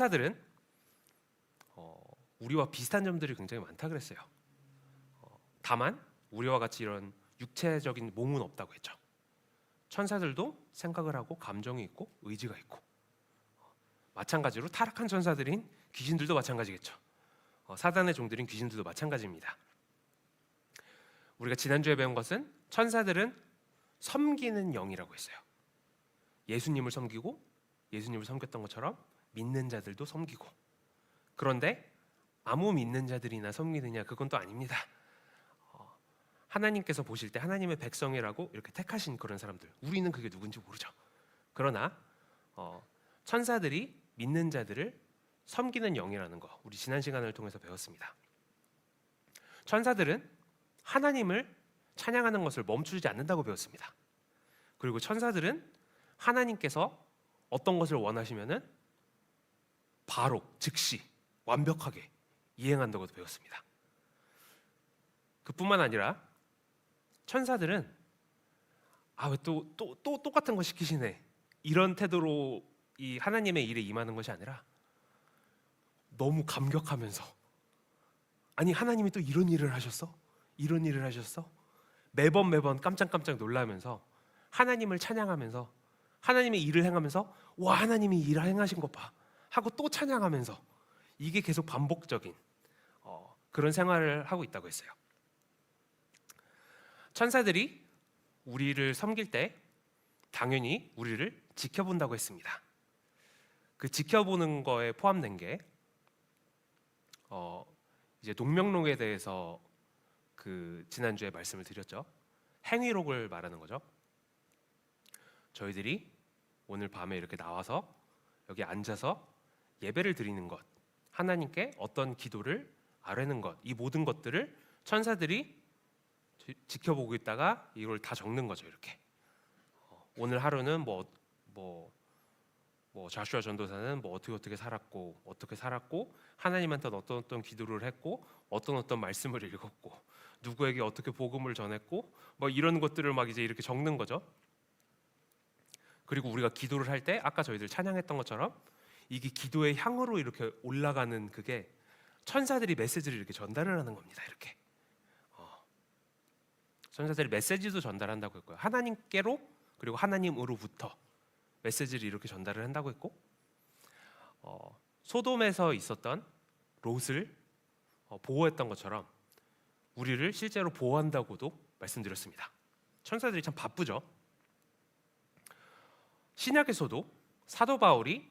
천사들은 우리와 비슷한 점들이 굉장히 많다 그랬어요. 다만 우리와 같이 이런 육체적인 몸은 없다고 했죠. 천사들도 생각을 하고 감정이 있고 의지가 있고, 마찬가지로 타락한 천사들인 귀신들도 마찬가지겠죠. 사단의 종들인 귀신들도 마찬가지입니다. 우리가 지난주에 배운 것은 천사들은 섬기는 영이라고 했어요. 예수님을 섬기고 예수님을 섬겼던 것처럼 믿는 자들도 섬기고. 그런데 아무 믿는 자들이나 섬기느냐, 그건 또 아닙니다. 하나님께서 보실 때 하나님의 백성이라고 이렇게 택하신 그런 사람들, 우리는 그게 누군지 모르죠. 그러나 천사들이 믿는 자들을 섬기는 영이라는 거, 우리 지난 시간을 통해서 배웠습니다. 천사들은 하나님을 찬양하는 것을 멈추지 않는다고 배웠습니다. 그리고 천사들은 하나님께서 어떤 것을 원하시면은 바로 즉시 완벽하게 이행한다고 배웠습니다. 그뿐만 아니라 천사들은 왜 또 똑같은 거 시키시네, 이런 태도로 이 하나님의 일에 임하는 것이 아니라 너무 감격하면서, 아니 하나님이 또 이런 일을 하셨어? 이런 일을 하셨어? 매번 깜짝깜짝 놀라면서 하나님을 찬양하면서 하나님의 일을 행하면서, 와 하나님이 일을 행하신 것 봐 하고 또 찬양하면서, 이게 계속 반복적인 그런 생활을 하고 있다고 했어요. 천사들이 우리를 섬길 때 당연히 우리를 지켜본다고 했습니다. 그 지켜보는 거에 포함된 게 이제 동명록에 대해서 그 지난주에 말씀을 드렸죠. 행위록을 말하는 거죠. 저희들이 오늘 밤에 이렇게 나와서 여기 앉아서 예배를 드리는 것, 하나님께 어떤 기도를 아뢰는 것, 이 모든 것들을 천사들이 지켜보고 있다가 이걸 다 적는 거죠. 이렇게 오늘 하루는 뭐 자슈아 전도사는 어떻게 살았고 하나님한테 어떤 기도를 했고 어떤 말씀을 읽었고 누구에게 어떻게 복음을 전했고 이런 것들을 막 이제 이렇게 적는 거죠. 그리고 우리가 기도를 할 때 아까 저희들 찬양했던 것처럼 이게 기도의 향으로 이렇게 올라가는, 그게 천사들이 메시지를 이렇게 전달을 하는 겁니다. 이렇게 천사들이 메시지도 전달한다고 했고요. 하나님께로 그리고 하나님으로부터 메시지를 이렇게 전달을 한다고 했고, 소돔에서 있었던 롯을 보호했던 것처럼 우리를 실제로 보호한다고도 말씀드렸습니다. 천사들이 참 바쁘죠. 신약에서도 사도 바울이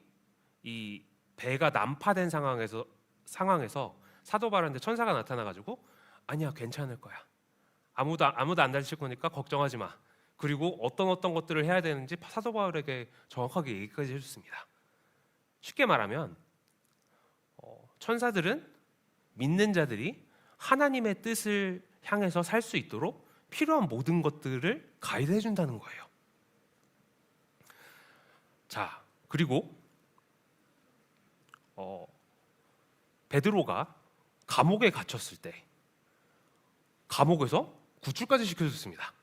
이 배가 난파된 상황에서 사도 바울한테 천사가 나타나가지고 아니야 괜찮을 거야, 아무도 안 다칠 거니까 걱정하지 마, 그리고 어떤 것들을 해야 되는지 사도 바울에게 정확하게 얘기까지 해줬습니다. 쉽게 말하면 천사들은 믿는 자들이 하나님의 뜻을 향해서 살 수 있도록 필요한 모든 것들을 가이드해 준다는 거예요. 자, 그리고 베드로가 감옥에 갇혔을 때 감옥에서 구출까지 시켜줬습니다.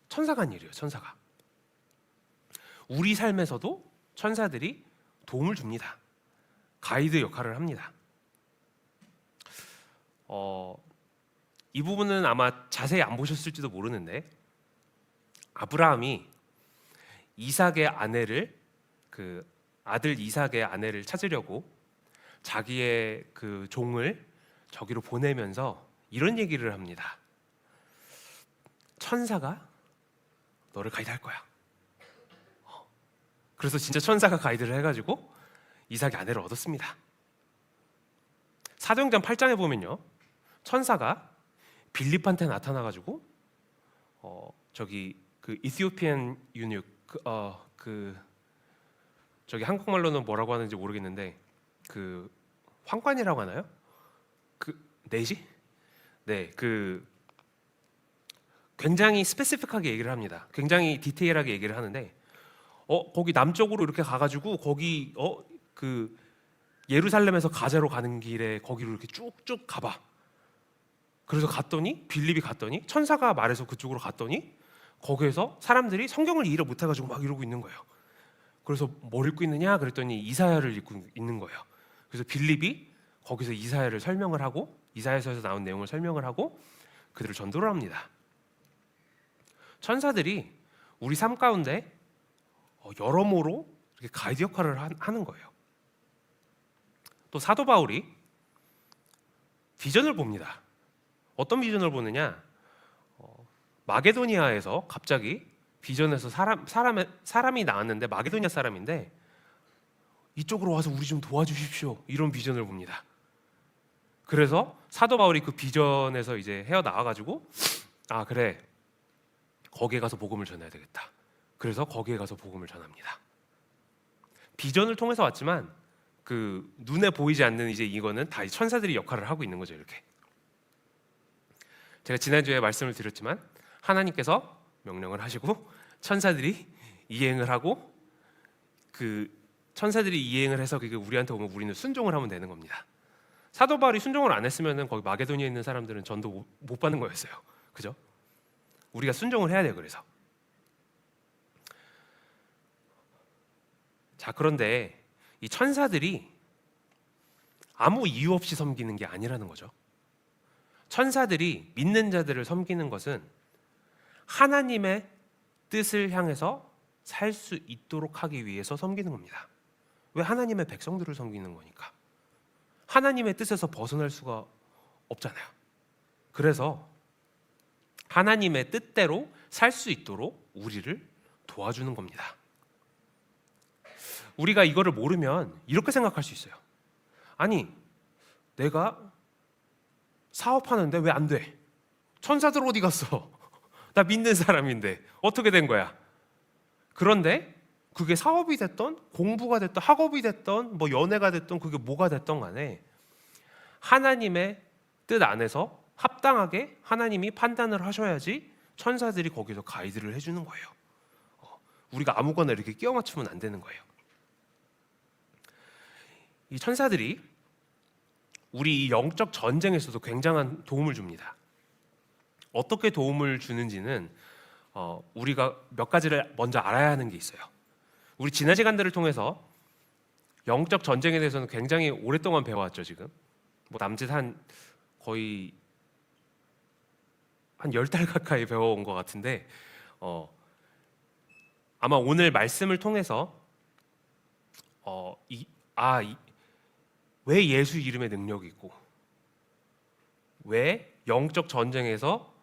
천사가 한 일이에요. 천사가. 우리 삶에서도 천사들이 도움을 줍니다. 가이드 역할을 합니다. 이 부분은 아마 자세히 안 보셨을지도 모르는데, 아브라함이 이삭의 아내를, 그 아들 이삭의 아내를 찾으려고 자기의 그 종을 저기로 보내면서 이런 얘기를 합니다. 천사가 너를 가이드할 거야. 그래서 진짜 천사가 가이드를 해가지고 이삭의 아내를 얻었습니다. 사도행전 8장에 보면요, 천사가 빌립한테 나타나가지고 저기 그 이티오피안 유닉 저기 한국말로는 뭐라고 하는지 모르겠는데 그 황관이라고 하나요? 그 내시? 네, 그 굉장히 스페시픽하게 얘기를 합니다. 굉장히 디테일하게 얘기를 하는데 거기 남쪽으로 이렇게 가가지고 거기 그 예루살렘에서 가자로 가는 길에 거기로 이렇게 쭉쭉 가봐. 그래서 빌립이 갔더니 천사가 말해서 그쪽으로 갔더니 거기에서 사람들이 성경을 이해를 못해가지고 막 이러고 있는 거예요. 그래서 뭘 읽고 있느냐 그랬더니 이사야를 읽고 있는 거예요. 그래서 빌립이 거기서 이사야를 설명을 하고 이사야서에서 나온 내용을 설명을 하고 그들을 전도를 합니다. 천사들이 우리 삶 가운데 여러모로 이렇게 가이드 역할을 하는 거예요. 또 사도 바울이 비전을 봅니다. 어떤 비전을 보느냐? 마게도니아에서 갑자기 비전에서 사람이 나왔는데 마게도니아 사람인데 이쪽으로 와서 우리 좀 도와주십시오. 이런 비전을 봅니다. 그래서 사도 바울이 그 비전에서 이제 헤어나와가지고 아 그래 거기에 가서 복음을 전해야 되겠다. 그래서 거기에 가서 복음을 전합니다. 비전을 통해서 왔지만 그 눈에 보이지 않는 이제 이거는 다 천사들이 역할을 하고 있는 거죠. 이렇게 제가 지난주에 말씀을 드렸지만 하나님께서 명령을 하시고 천사들이 이행을 하고 그 천사들이 이행을 해서 그게 우리한테 오면 우리는 순종을 하면 되는 겁니다. 사도 바울이 순종을 안 했으면은 거기 마게도니아에 있는 사람들은 전도 못 받는 거였어요. 그죠? 우리가 순종을 해야 돼요. 그래서 자 그런데 이 천사들이 아무 이유 없이 섬기는 게 아니라는 거죠. 천사들이 믿는 자들을 섬기는 것은 하나님의 뜻을 향해서 살 수 있도록 하기 위해서 섬기는 겁니다. 왜? 하나님의 백성들을 섬기는 거니까. 하나님의 뜻에서 벗어날 수가 없잖아요. 그래서 하나님의 뜻대로 살 수 있도록 우리를 도와주는 겁니다. 우리가 이거를 모르면 이렇게 생각할 수 있어요. 아니, 내가 사업하는데 왜 안 돼? 천사들 어디 갔어? 나 믿는 사람인데 어떻게 된 거야? 그런데 그게 사업이 됐던 공부가 됐던 학업이 됐던 뭐 연애가 됐던 그게 뭐가 됐던 간에 하나님의 뜻 안에서 합당하게 하나님이 판단을 하셔야지 천사들이 거기서 가이드를 해주는 거예요. 우리가 아무거나 이렇게 끼워 맞추면 안 되는 거예요. 이 천사들이 우리 이 영적 전쟁에서도 굉장한 도움을 줍니다. 어떻게 도움을 주는지는 우리가 몇 가지를 먼저 알아야 하는 게 있어요. 우리 지난 시간들을 통해서 영적 전쟁에 대해서는 굉장히 오랫동안 배워왔죠. 지금 뭐 남짓 거의 한 10달 가까이 배워온 것 같은데 아마 오늘 말씀을 통해서 왜 예수 이름의 능력이 있고 왜 영적 전쟁에서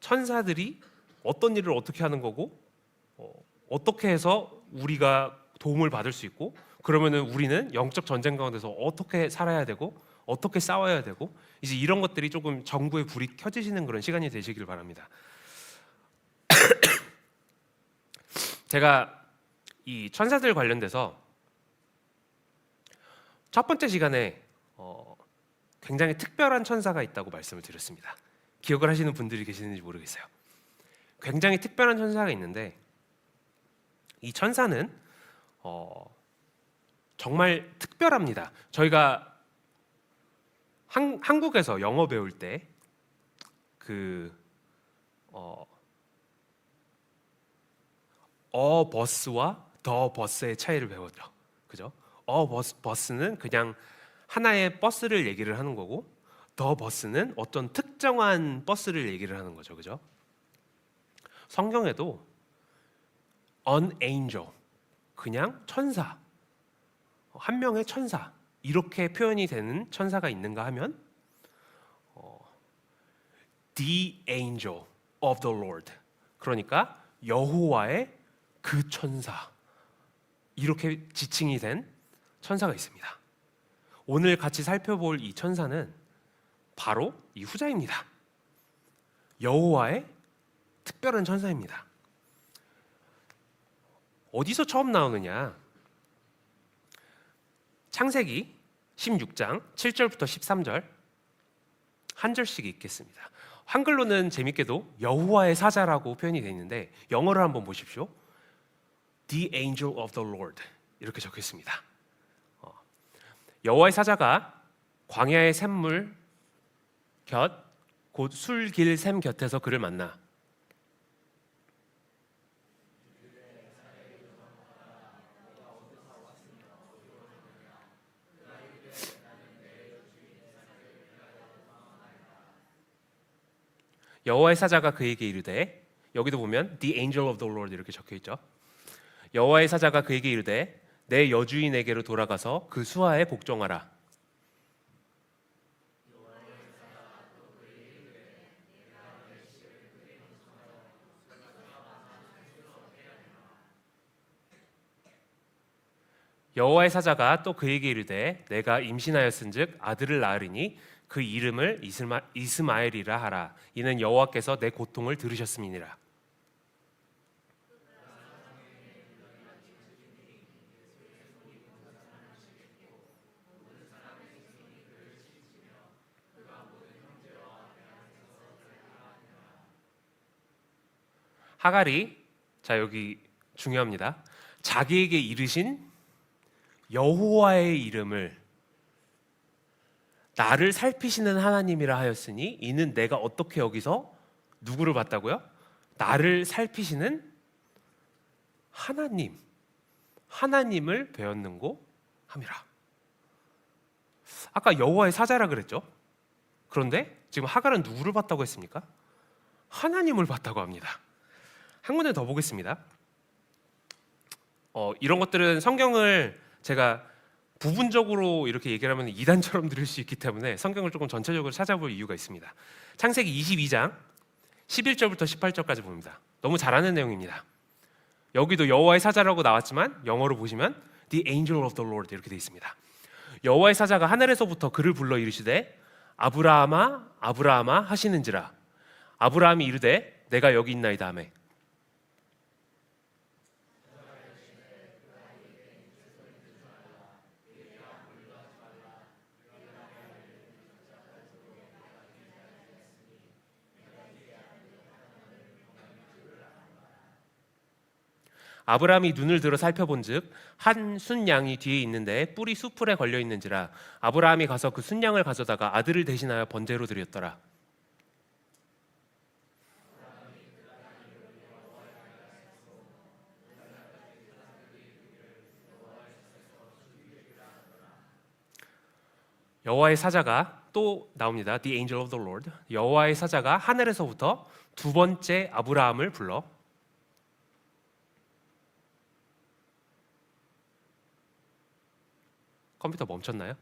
천사들이 어떤 일을 어떻게 하는 거고 어떻게 해서 우리가 도움을 받을 수 있고 그러면은 우리는 영적 전쟁 가운데서 어떻게 살아야 되고 어떻게 싸워야 되고 이제 이런 것들이 조금 전구의 불이 켜지시는 그런 시간이 되시길 바랍니다. 제가 이 천사들 관련돼서 첫 번째 시간에 굉장히 특별한 천사가 있다고 말씀을 드렸습니다. 기억을 하시는 분들이 계시는지 모르겠어요. 굉장히 특별한 천사가 있는데 이 천사는 정말 특별합니다. 저희가 한국에서 영어 배울 때 버스와 더 버스의 차이를 배웠죠. 그죠? 버스는 그냥 하나의 버스를 얘기를 하는 거고 더 버스는 어떤 특정한 버스를 얘기를 하는 거죠. 그죠? 성경에도 an angel 그냥 천사 한 명의 천사 이렇게 표현이 되는 천사가 있는가 하면 the angel of the Lord 그러니까 여호와의 그 천사 이렇게 지칭이 된 천사가 있습니다. 오늘 같이 살펴볼 이 천사는 바로 이 후자입니다. 여호와의 특별한 천사입니다. 어디서 처음 나오느냐? 창세기 16장 7절부터 13절 한 절씩 읽겠습니다. 한글로는 재밌게도 여호와의 사자라고 표현이 되어 있는데 영어를 한번 보십시오. The angel of the Lord 이렇게 적혀 있습니다. 여호와의 사자가 광야의 샘물 곧 술길 샘 곁에서 그를 만나 여호와의 사자가 그에게 이르되, 여기도 보면 The angel of the Lord 이렇게 적혀 있죠. 여호와의 사자가 그에게 이르되 내 여주인에게로 돌아가서 그 수하에 복종하라. 여호와의 사자가 또 그에게 이르되 내가 임신하였은즉 아들을 낳으리니 그 이름을 이스마엘이라 하라. 이는 여호와께서 내 고통을 들으셨음이니라. 하갈이, 자 여기 중요합니다. 자기에게 이르신 여호와의 이름을 나를 살피시는 하나님이라 하였으니 이는 내가 어떻게 여기서 누구를 봤다고요? 나를 살피시는 하나님을 배웠는고 함이라. 아까 여호와의 사자라 그랬죠? 그런데 지금 하갈은 누구를 봤다고 했습니까? 하나님을 봤다고 합니다. 한 군데 더 보겠습니다. 이런 것들은 성경을 제가 부분적으로 이렇게 얘기를 하면 이단처럼 들을 수 있기 때문에 성경을 조금 전체적으로 찾아볼 이유가 있습니다. 창세기 22장 11절부터 18절까지 봅니다. 너무 잘 아는 내용입니다. 여기도 여호와의 사자라고 나왔지만 영어로 보시면 The angel of the Lord 이렇게 되어 있습니다. 여호와의 사자가 하늘에서부터 그를 불러 이르시되 아브라함아 아브라함아 하시는지라. 아브라함이 이르되 내가 여기 있나이다 하매. 아브라함이 눈을 들어 살펴본즉 한 순양이 뒤에 있는데 뿔이 수풀에 걸려 있는지라. 아브라함이 가서 그 순양을 가져다가 아들을 대신하여 번제로 드렸더라. 여호와의 사자가 또 나옵니다. The angel of the Lord. 여호와의 사자가 하늘에서부터 두 번째 아브라함을 불러 컴퓨터 멈췄나요?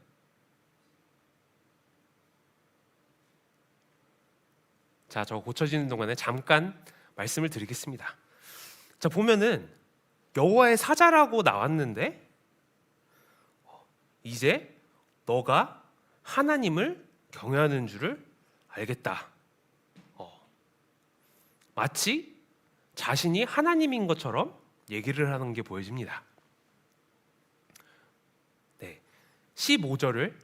자, 저 고쳐지는 동안에 잠깐 말씀을 드리겠습니다. 자, 보면은 여호와의 사자라고 나왔는데 이제 너가 하나님을 경외하는 줄을 알겠다. 마치 자신이 하나님인 것처럼 얘기를 하는 게 보여집니다. 15절을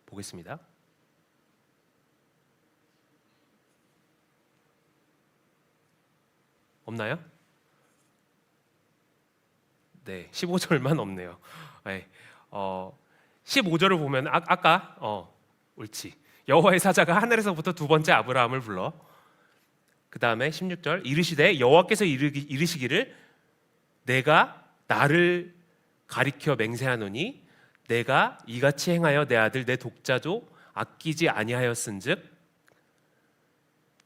보겠습니다. 없나요? 네, 15절만 없네요. 네, 15절을 보면 아까 옳지. 여호와의 사자가 하늘에서부터 두 번째 아브라함을 불러 그 다음에 16절 이르시되 여호와께서 이르시기를 내가 나를 가리켜 맹세하노니 내가 이같이 행하여 내 아들 내 독자도 아끼지 아니하였은즉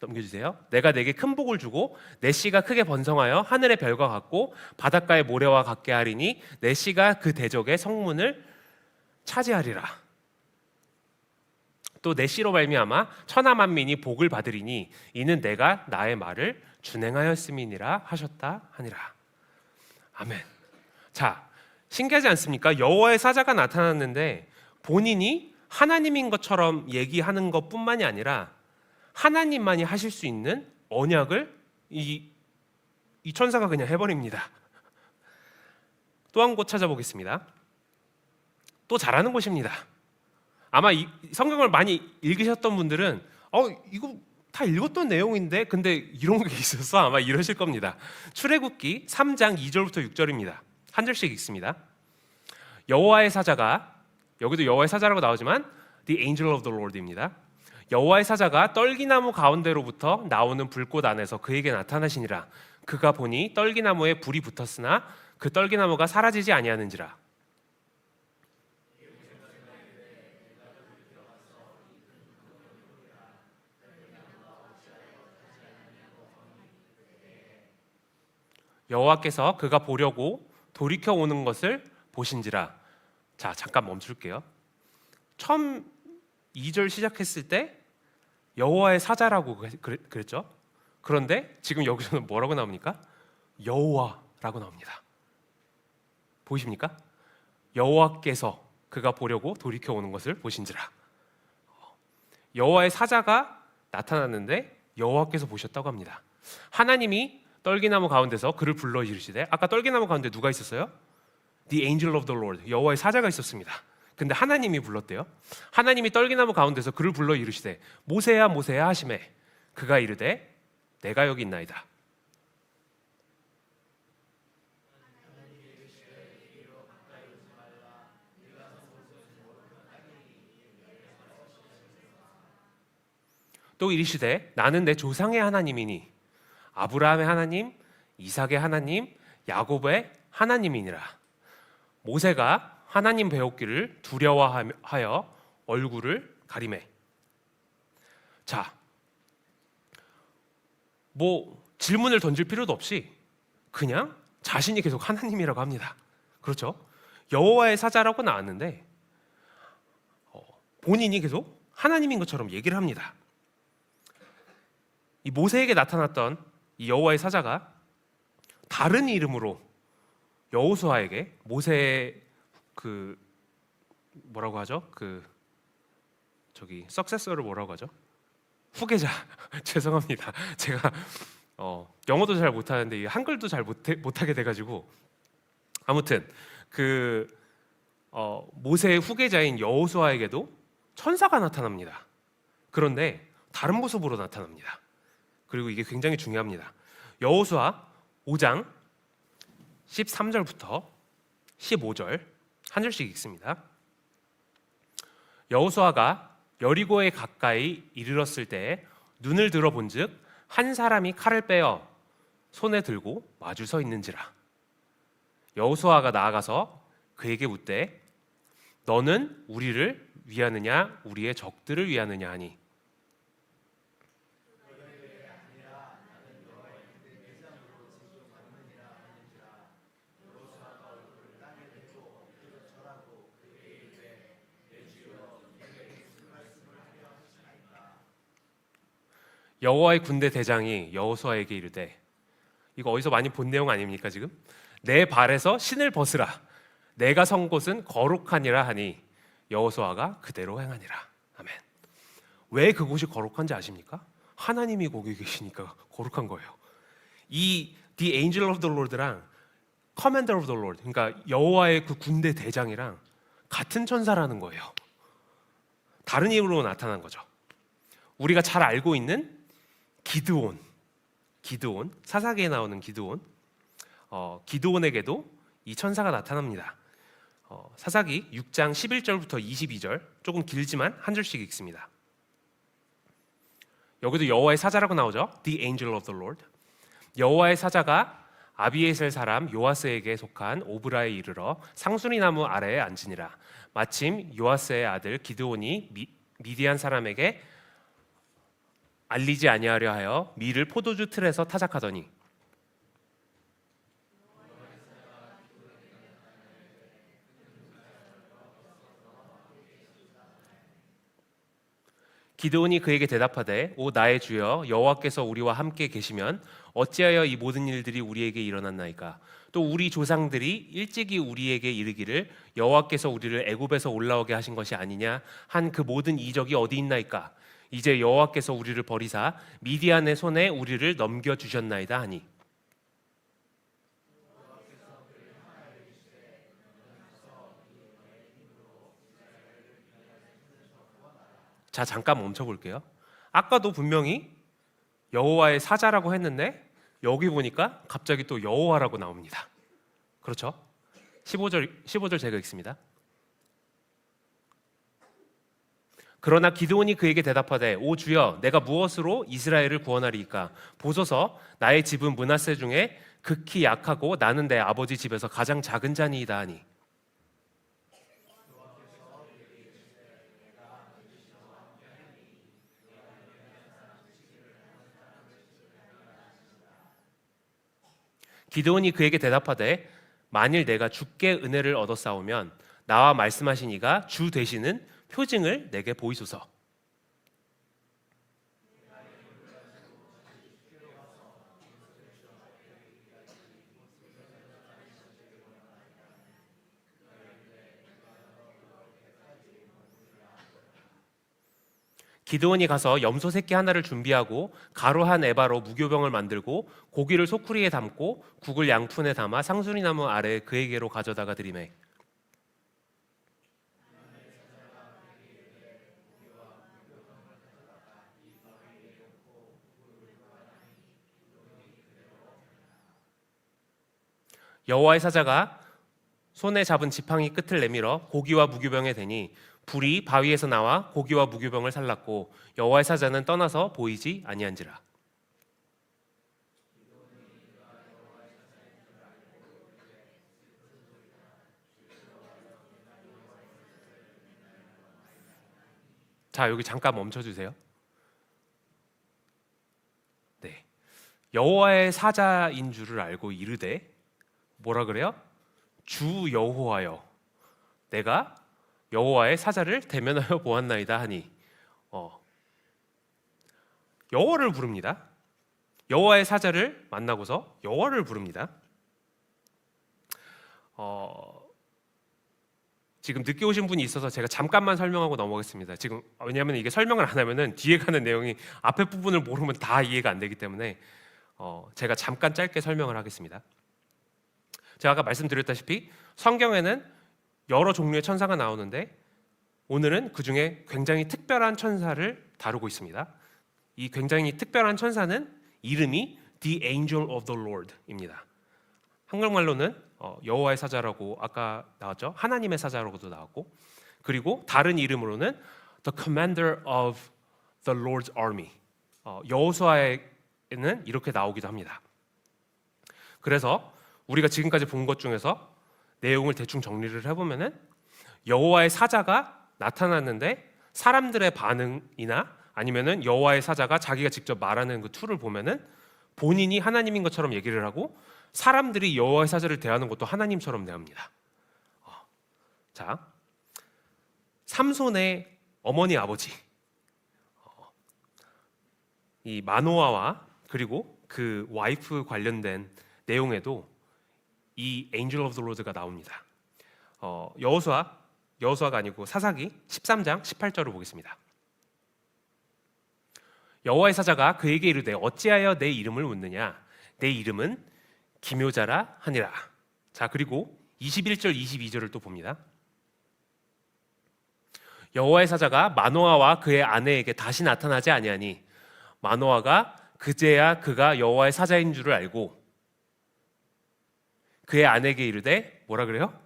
넘겨주세요. 내가 내게 큰 복을 주고 내 씨가 크게 번성하여 하늘의 별과 같고 바닷가의 모래와 같게 하리니 내 씨가 그 대적의 성문을 차지하리라. 또 내 씨로 말미암아 천하 만민이 복을 받으리니 이는 내가 나의 말을 준행하였음이니라 하셨다 하니라. 아멘. 자, 신기하지 않습니까? 여호와의 사자가 나타났는데 본인이 하나님인 것처럼 얘기하는 것뿐만이 아니라 하나님만이 하실 수 있는 언약을 이 천사가 그냥 해버립니다. 또 한 곳 찾아보겠습니다. 또 잘하는 곳입니다. 아마 이 성경을 많이 읽으셨던 분들은 이거 다 읽었던 내용인데 근데 이런 게 있었어? 아마 이러실 겁니다. 출애굽기 3장 2절부터 6절입니다. 한 절씩 읽습니다. 여호와의 사자가, 여기도 여호와의 사자라고 나오지만 The angel of the Lord입니다. 여호와의 사자가 떨기나무 가운데로부터 나오는 불꽃 안에서 그에게 나타나시니라. 그가 보니 떨기나무에 불이 붙었으나 그 떨기나무가 사라지지 아니하는지라. 여호와께서 그가 보려고 돌이켜 오는 것을 보신지라. 자, 잠깐 멈출게요. 처음 2절 시작했을 때 여호와의 사자라고 그랬죠. 그런데 지금 여기서는 뭐라고 나옵니까? 여호와라고 나옵니다. 보이십니까? 여호와께서 그가 보려고 돌이켜 오는 것을 보신지라. 여호와의 사자가 나타났는데 여호와께서 보셨다고 합니다. 하나님이 떨기나무 가운데서 그를 불러 이르시되, 아까 떨기나무 가운데 누가 있었어요? The angel of the Lord, 여호와의 사자가 있었습니다. 근데 하나님이 불렀대요. 하나님이 떨기나무 가운데서 그를 불러 이르시되 모세야 모세야 하시매 그가 이르되 내가 여기 있나이다. 또 이르시되 나는 내 조상의 하나님이니 아브라함의 하나님, 이삭의 하나님, 야곱의 하나님이니라. 모세가 하나님 배웠기를 두려워하여 얼굴을 가리매. 자, 뭐 질문을 던질 필요도 없이 그냥 자신이 계속 하나님이라고 합니다. 그렇죠? 여호와의 사자라고 나왔는데 본인이 계속 하나님인 것처럼 얘기를 합니다. 이 모세에게 나타났던 이 여호와의 사자가 다른 이름으로 여호수아에게 모세의 그 뭐라고 하죠? 그 저기 석세서를 뭐라고 하죠? 후계자. 죄송합니다. 제가 영어도 잘 못하는데 한글도 잘 못하게 돼가지고 아무튼 그 모세의 후계자인 여호수아에게도 천사가 나타납니다. 그런데 다른 모습으로 나타납니다. 그리고 이게 굉장히 중요합니다. 여호수아 5장 13절부터 15절 한 절씩 읽습니다. 여호수아가 여리고에 가까이 이르렀을 때 눈을 들어본즉 한 사람이 칼을 빼어 손에 들고 마주 서 있는지라. 여호수아가 나아가서 그에게 묻되 너는 우리를 위하느냐 우리의 적들을 위하느냐 하니 여호와의 군대 대장이 여호수아에게 이르되, 이거 어디서 많이 본 내용 아닙니까 지금? 내 발에서 신을 벗으라. 내가 선 곳은 거룩하니라 하니 여호수아가 그대로 행하니라. 아멘. 왜 그곳이 거룩한지 아십니까? 하나님이 거기 계시니까 거룩한 거예요. 이 The Angel of the Lord랑 Commander of the Lord, 그러니까 여호와의 그 군대 대장이랑 같은 천사라는 거예요. 다른 이름으로 나타난 거죠. 우리가 잘 알고 있는 기드온, 사사기에 나오는 기드온, 기드온에게도 이 천사가 나타납니다. 사사기 6장 11절부터 22절, 조금 길지만 한 절씩 읽습니다. 여기도 여호와의 사자라고 나오죠. The angel of the Lord. 여호와의 사자가 아비에셀 사람 요아스에게 속한 오브라에 이르러 상수리 나무 아래에 앉으니라. 마침 요아스의 아들 기드온이 미디안 사람에게 알리지 아니하려 하여 밀을 포도주 틀에서 타작하더니 기드온이 그에게 대답하되 오 나의 주여 여호와께서 우리와 함께 계시면 어찌하여 이 모든 일들이 우리에게 일어났나이까. 또 우리 조상들이 일찍이 우리에게 이르기를 여호와께서 우리를 애굽에서 올라오게 하신 것이 아니냐 한 그 모든 이적이 어디 있나이까. 이제 여호와께서 우리를 버리사 미디안의 손에 우리를 넘겨 주셨나이다 하니. 자, 잠깐 멈춰 볼게요. 아까도 분명히 여호와의 사자라고 했는데 여기 보니까 갑자기 또 여호와라고 나옵니다. 그렇죠? 15절 제가 읽습니다. 그러나 기드온이 그에게 대답하되 오 주여 내가 무엇으로 이스라엘을 구원하리이까. 보소서 나의 집은 므낫세 중에 극히 약하고 나는 내 아버지 집에서 가장 작은 자니이다 하니. 기드온이 그에게 대답하되 만일 내가 주께 은혜를 얻었사오면 나와 말씀하신 이가 주 되시는 표징을 내게 보이소서. 기드온이 가서 염소 새끼 하나를 준비하고 가루 한 에바로 무교병을 만들고 고기를 소쿠리에 담고 국을 양푼에 담아 상수리나무 아래 그에게로 가져다가 드리매 여호와의 사자가 손에 잡은 지팡이 끝을 내밀어 고기와 무교병에 대니 불이 바위에서 나와 고기와 무교병을 살랐고 여호와의 사자는 떠나서 보이지 아니한지라. 자, 여기 잠깐 멈춰주세요. 네, 여호와의 사자인 줄을 알고 이르되 뭐라 그래요? 주 여호와여, 내가 여호와의 사자를 대면하여 보았나이다 하니 여호와를 부릅니다. 여호와의 사자를 만나고서 여호와를 부릅니다. 지금 늦게 오신 분이 있어서 제가 잠깐만 설명하고 넘어가겠습니다. 지금 왜냐하면 이게 설명을 안 하면은 뒤에 가는 내용이 앞에 부분을 모르면 다 이해가 안 되기 때문에 제가 잠깐 짧게 설명을 하겠습니다. 제가 아까 말씀드렸다시피 성경에는 여러 종류의 천사가 나오는데 오늘은 그 중에 굉장히 특별한 천사를 다루고 있습니다. 이 굉장히 특별한 천사는 이름이 The Angel of the Lord입니다. 한국말로는 여호와의 사자라고 아까 나왔죠. 하나님의 사자라고도 나왔고, 그리고 다른 이름으로는 The Commander of the Lord's Army, 여호수아에는 이렇게 나오기도 합니다. 그래서 우리가 지금까지 본 것 중에서 내용을 대충 정리를 해보면은 여호와의 사자가 나타났는데 사람들의 반응이나 아니면은 여호와의 사자가 자기가 직접 말하는 그 툴을 보면은 본인이 하나님인 것처럼 얘기를 하고 사람들이 여호와의 사자를 대하는 것도 하나님처럼 대합니다. 자, 삼손의 어머니 아버지 이 마노아와 그리고 그 와이프 관련된 내용에도 이 Angel of the Lord가 나옵니다. 여호수아가 아니고 사사기 13장 18절을 보겠습니다. 여호와의 사자가 그에게 이르되 어찌하여 내 이름을 묻느냐? 내 이름은 기묘자라 하니라. 자, 그리고 21절 22절을 또 봅니다. 여호와의 사자가 마노아와 그의 아내에게 다시 나타나지 아니하니 마노아가 그제야 그가 여호와의 사자인 줄을 알고 그의 아내에게 이르되 뭐라 그래요?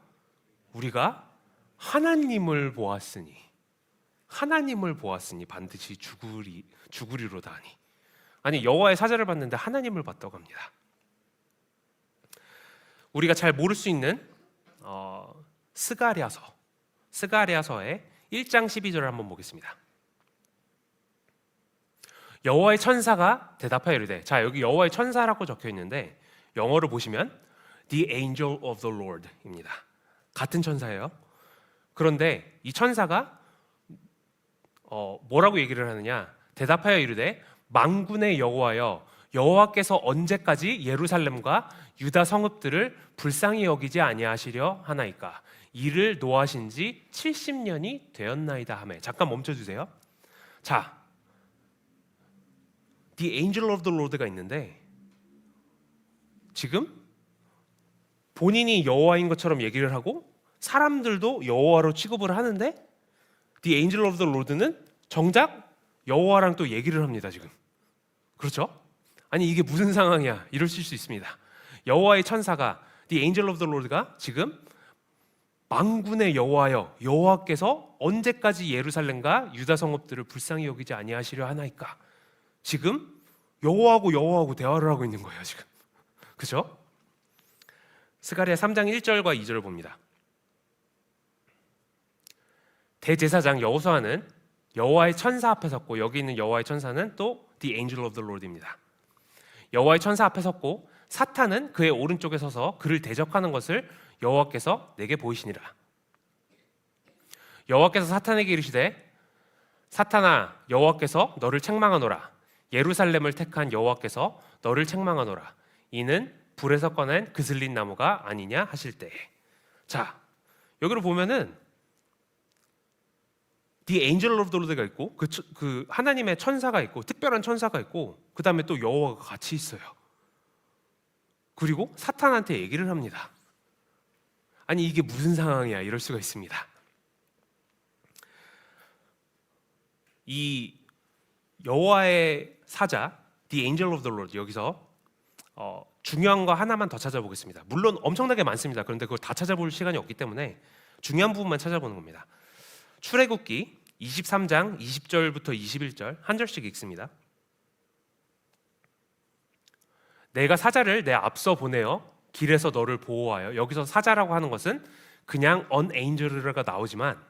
우리가 하나님을 보았으니 반드시 죽으리로다 하니. 아니, 여호와의 사자를 봤는데 하나님을 봤다고 합니다. 우리가 잘 모를 수 있는 스가랴서의 1장 12절을 한번 보겠습니다. 여호와의 천사가 대답하여 이르되, 자, 여기 여호와의 천사라고 적혀 있는데 영어로 보시면 The Angel of the Lord입니다. 같은 천사예요. 그런데 이 천사가 뭐라고 얘기를 하느냐? 대답하여 이르되 만군의 여호와여, 여호와께서 언제까지 예루살렘과 유다 성읍들을 불쌍히 여기지 아니하시려 하나이까? 이를 노하신 지 70년이 되었나이다 하매. 잠깐 멈춰주세요. 자, The Angel of the Lord가 있는데 지금 본인이 여호와인 것처럼 얘기를 하고 사람들도 여호와로 취급을 하는데 The Angel of the Lord는 정작 여호와랑 또 얘기를 합니다. 지금 그렇죠? 아니, 이게 무슨 상황이야? 이러실 수 있습니다. 여호와의 천사가 The Angel of the Lord가 지금 만군의 여호와여, 여호와께서 언제까지 예루살렘과 유다 성읍들을 불쌍히 여기지 아니하시려 하나이까? 지금 여호와하고 대화를 하고 있는 거예요. 지금 그렇죠? 스가랴 3장 1절과 2절을 봅니다. 대제사장 여호수아는 여호와의 천사 앞에 섰고, 여기 있는 여호와의 천사는 또 The Angel of the Lord입니다. 여호와의 천사 앞에 섰고 사탄은 그의 오른쪽에 서서 그를 대적하는 것을 여호와께서 내게 보이시니라. 여호와께서 사탄에게 이르시되 사탄아 여호와께서 너를 책망하노라. 예루살렘을 택한 여호와께서 너를 책망하노라. 이는 불에서 꺼낸 그슬린 나무가 아니냐 하실 때에. 자, 여기로 보면은 The Angel of the Lord가 있고 그 하나님의 천사가 있고 특별한 천사가 있고 그 다음에 또 여호와가 같이 있어요. 그리고 사탄한테 얘기를 합니다. 아니 이게 무슨 상황이야 이럴 수가 있습니다. 이 여호와의 사자 The Angel of the Lord 여기서 중요한 거 하나만 더 찾아보겠습니다. 물론 엄청나게 많습니다. 그런데 그걸 다 찾아볼 시간이 없기 때문에 중요한 부분만 찾아보는 겁니다. 출애굽기 23장 20절부터 21절 한 절씩 읽습니다. 내가 사자를 내 앞서 보내어 길에서 너를 보호하여. 여기서 사자라고 하는 것은 그냥 an angel가 나오지만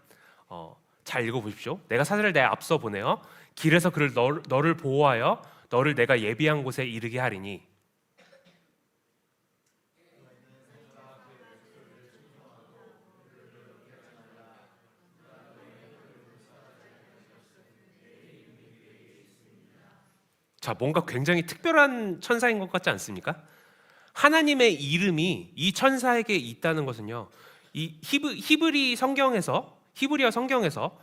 잘 읽어보십시오. 내가 사자를 내 앞서 보내어 길에서 그를 너를 보호하여 너를 내가 예비한 곳에 이르게 하리니. 자, 뭔가 굉장히 특별한 천사인 것 같지 않습니까? 하나님의 이름이 이 천사에게 있다는 것은요, 이 히브리어 성경에서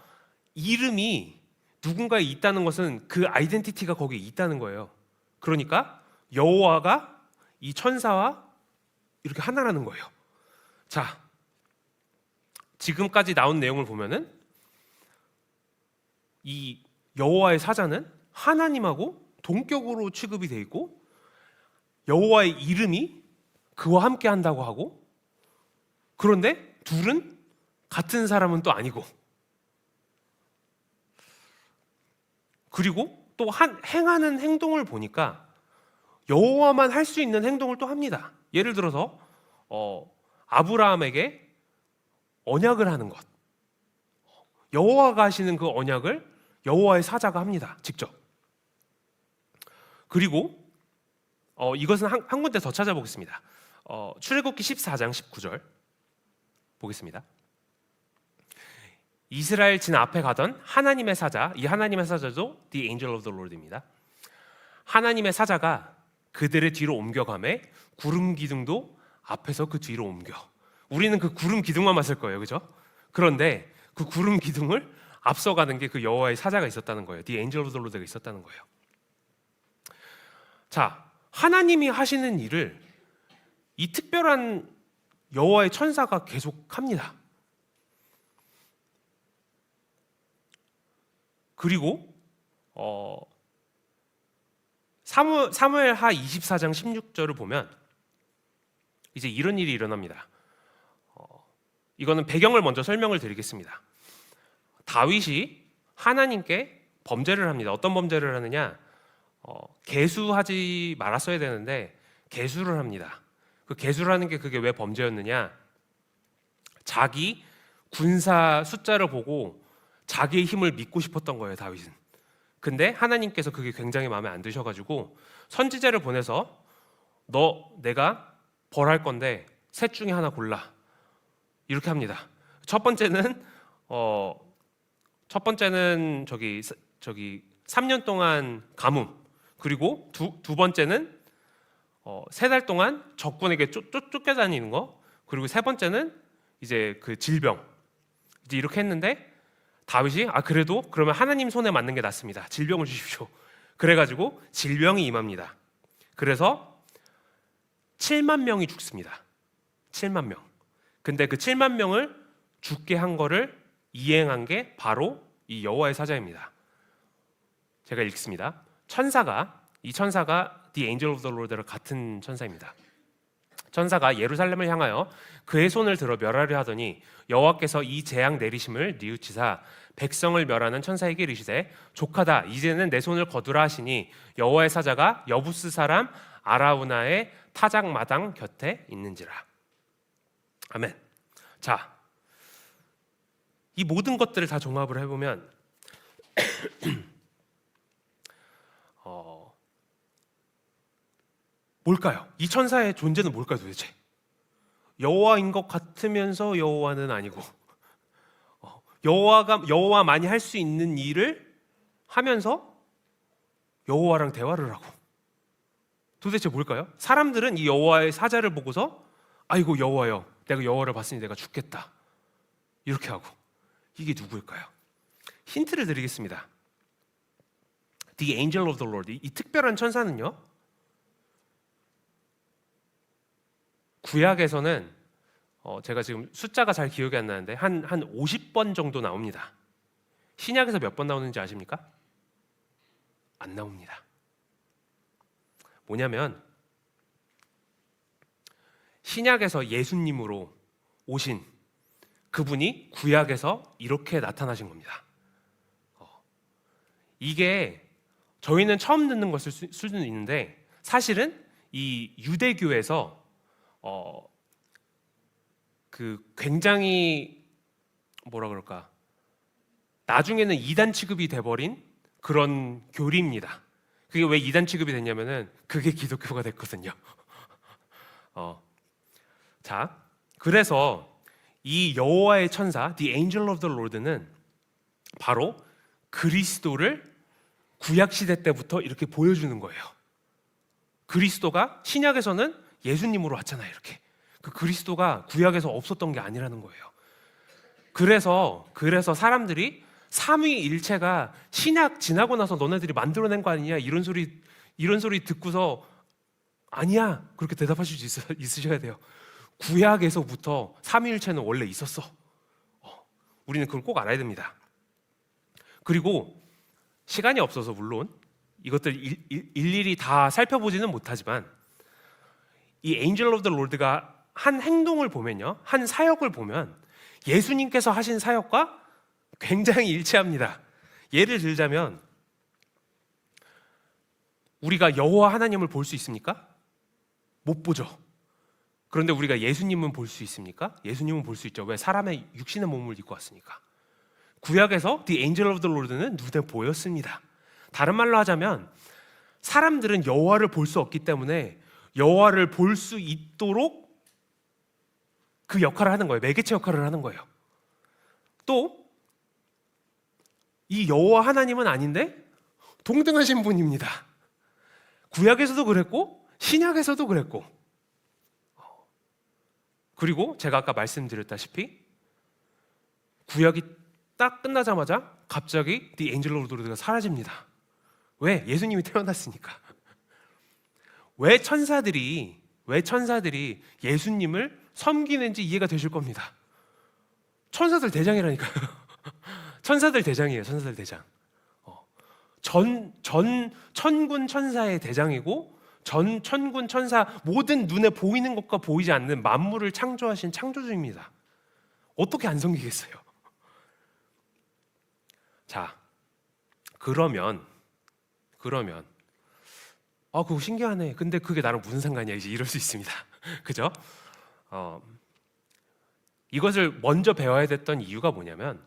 이름이 누군가에 있다는 것은 그 아이덴티티가 거기에 있다는 거예요. 그러니까 여호와가 이 천사와 이렇게 하나라는 거예요. 자, 지금까지 나온 내용을 보면은 이 여호와의 사자는 하나님하고 동격으로 취급이 돼 있고 여호와의 이름이 그와 함께 한다고 하고, 그런데 둘은 같은 사람은 또 아니고, 그리고 또 행하는 행동을 보니까 여호와만 할 수 있는 행동을 또 합니다. 예를 들어서 아브라함에게 언약을 하는 것, 여호와가 하시는 그 언약을 여호와의 사자가 합니다. 직접. 그리고 이것은 한 군데 더 찾아보겠습니다. 출애굽기 14장 19절 보겠습니다. 이스라엘 진 앞에 가던 하나님의 사자, 이 하나님의 사자도 The Angel of the Lord입니다. 하나님의 사자가 그들의 뒤로 옮겨가매 구름 기둥도 앞에서 그 뒤로 옮겨. 우리는 그 구름 기둥만 봤을 거예요, 그죠? 그런데 그 구름 기둥을 앞서가는 게 그 여호와의 사자가 있었다는 거예요. The Angel of the Lord가 있었다는 거예요. 자, 하나님이 하시는 일을 이 특별한 여호와의 천사가 계속합니다. 그리고 사무엘하 24장 16절을 보면 이제 이런 일이 일어납니다. 이거는 배경을 먼저 설명을 드리겠습니다. 다윗이 하나님께 범죄를 합니다. 어떤 범죄를 하느냐? 계수하지 말았어야 되는데 계수를 합니다. 그 계수를 하는 게 그게 왜 범죄였느냐? 자기 군사 숫자를 보고 자기의 힘을 믿고 싶었던 거예요, 다윗은. 근데 하나님께서 그게 굉장히 마음에 안 드셔가지고 선지자를 보내서 내가 벌할 건데 셋 중에 하나 골라, 이렇게 합니다. 첫 번째는 저기 3년 동안 가뭄, 그리고 두 번째는 3달 동안 적군에게 쫓겨다니는 거, 그리고 세 번째는 이제 그 질병. 이제 이렇게 했는데 다윗이 그래도 그러면 하나님 손에 맞는 게 낫습니다. 질병을 주십시오. 그래가지고 질병이 임합니다. 그래서 7만 명이 죽습니다. 7만 명. 근데 그 7만 명을 죽게 한 거를 이행한 게 바로 이 여호와의 사자입니다. 제가 읽습니다. 이 천사가 The Angel of the Lord랑 같은 천사입니다. 천사가 예루살렘을 향하여 그의 손을 들어 멸하려 하더니 여호와께서 이 재앙 내리심을 뉘우치사 백성을 멸하는 천사에게 이르시되 족하다, 이제는 내 손을 거두라 하시니 여호와의 사자가 여부스 사람 아라우나의 타작마당 곁에 있는지라. 아멘. 자, 이 모든 것들을 다 종합을 해보면 뭘까요? 이 천사의 존재는 뭘까요 도대체? 여호와인 것 같으면서 여호와는 아니고, 여호와만이 할 수 있는 일을 하면서 여호와랑 대화를 하고, 도대체 뭘까요? 사람들은 이 여호와의 사자를 보고서 아이고 여호와여, 내가 여호와를 봤으니 내가 죽겠다 이렇게 하고, 이게 누구일까요? 힌트를 드리겠습니다. The angel of the Lord, 이 특별한 천사는요, 구약에서는 제가 지금 숫자가 잘 기억이 안 나는데 한 50번 정도 나옵니다. 신약에서 몇 번 나오는지 아십니까? 안 나옵니다. 뭐냐면 신약에서 예수님으로 오신 그분이 구약에서 이렇게 나타나신 겁니다. 이게 저희는 처음 듣는 것일 수는 있는데, 사실은 이 유대교에서 그 굉장히 뭐라 그럴까, 나중에는 이단 취급이 돼버린 그런 교리입니다. 그게 왜 이단 취급이 됐냐면은 그게 기독교가 됐거든요. 자, 그래서 이 여호와의 천사, The Angel of the Lord는 바로 그리스도를 구약 시대 때부터 이렇게 보여주는 거예요. 그리스도가 신약에서는 예수님으로 왔잖아요. 이렇게 그 그리스도가 구약에서 없었던 게 아니라는 거예요. 그래서 사람들이 삼위일체가 신약 지나고 나서 너네들이 만들어낸 거 아니냐 이런 소리 듣고서 아니야 그렇게 대답하실 수 있으셔야 돼요. 구약에서부터 삼위일체는 원래 있었어. 우리는 그걸 꼭 알아야 됩니다. 그리고 시간이 없어서 물론 이것들 일일이 다 살펴보지는 못하지만, 이 Angel of the Lord가 한 행동을 보면요, 한 사역을 보면 예수님께서 하신 사역과 굉장히 일치합니다. 예를 들자면, 우리가 여호와 하나님을 볼 수 있습니까? 못 보죠. 그런데 우리가 예수님은 볼 수 있습니까? 예수님은 볼 수 있죠. 왜? 사람의 육신의 몸을 입고 왔으니까. 구약에서 The Angel of the Lord는 눈에 보였습니다. 다른 말로 하자면 사람들은 여호와를 볼 수 없기 때문에 여호와를 볼 수 있도록 그 역할을 하는 거예요. 매개체 역할을 하는 거예요. 또 이 여호와 하나님은 아닌데 동등하신 분입니다. 구약에서도 그랬고 신약에서도 그랬고, 그리고 제가 아까 말씀드렸다시피 구약이 딱 끝나자마자 갑자기 The Angel of the Lord가 사라집니다. 왜? 예수님이 태어났으니까. 왜 천사들이 예수님을 섬기는지 이해가 되실 겁니다. 천사들 대장이라니까요. 천사들 대장이에요. 천사들 대장. 천군 천사의 대장이고, 전 천군 천사, 모든 눈에 보이는 것과 보이지 않는 만물을 창조하신 창조주입니다. 어떻게 안 섬기겠어요? 자, 그러면 그거 신기하네. 근데 그게 나랑 무슨 상관이야? 이제 이럴 수 있습니다. 그죠? 이것을 먼저 배워야 됐던 이유가 뭐냐면,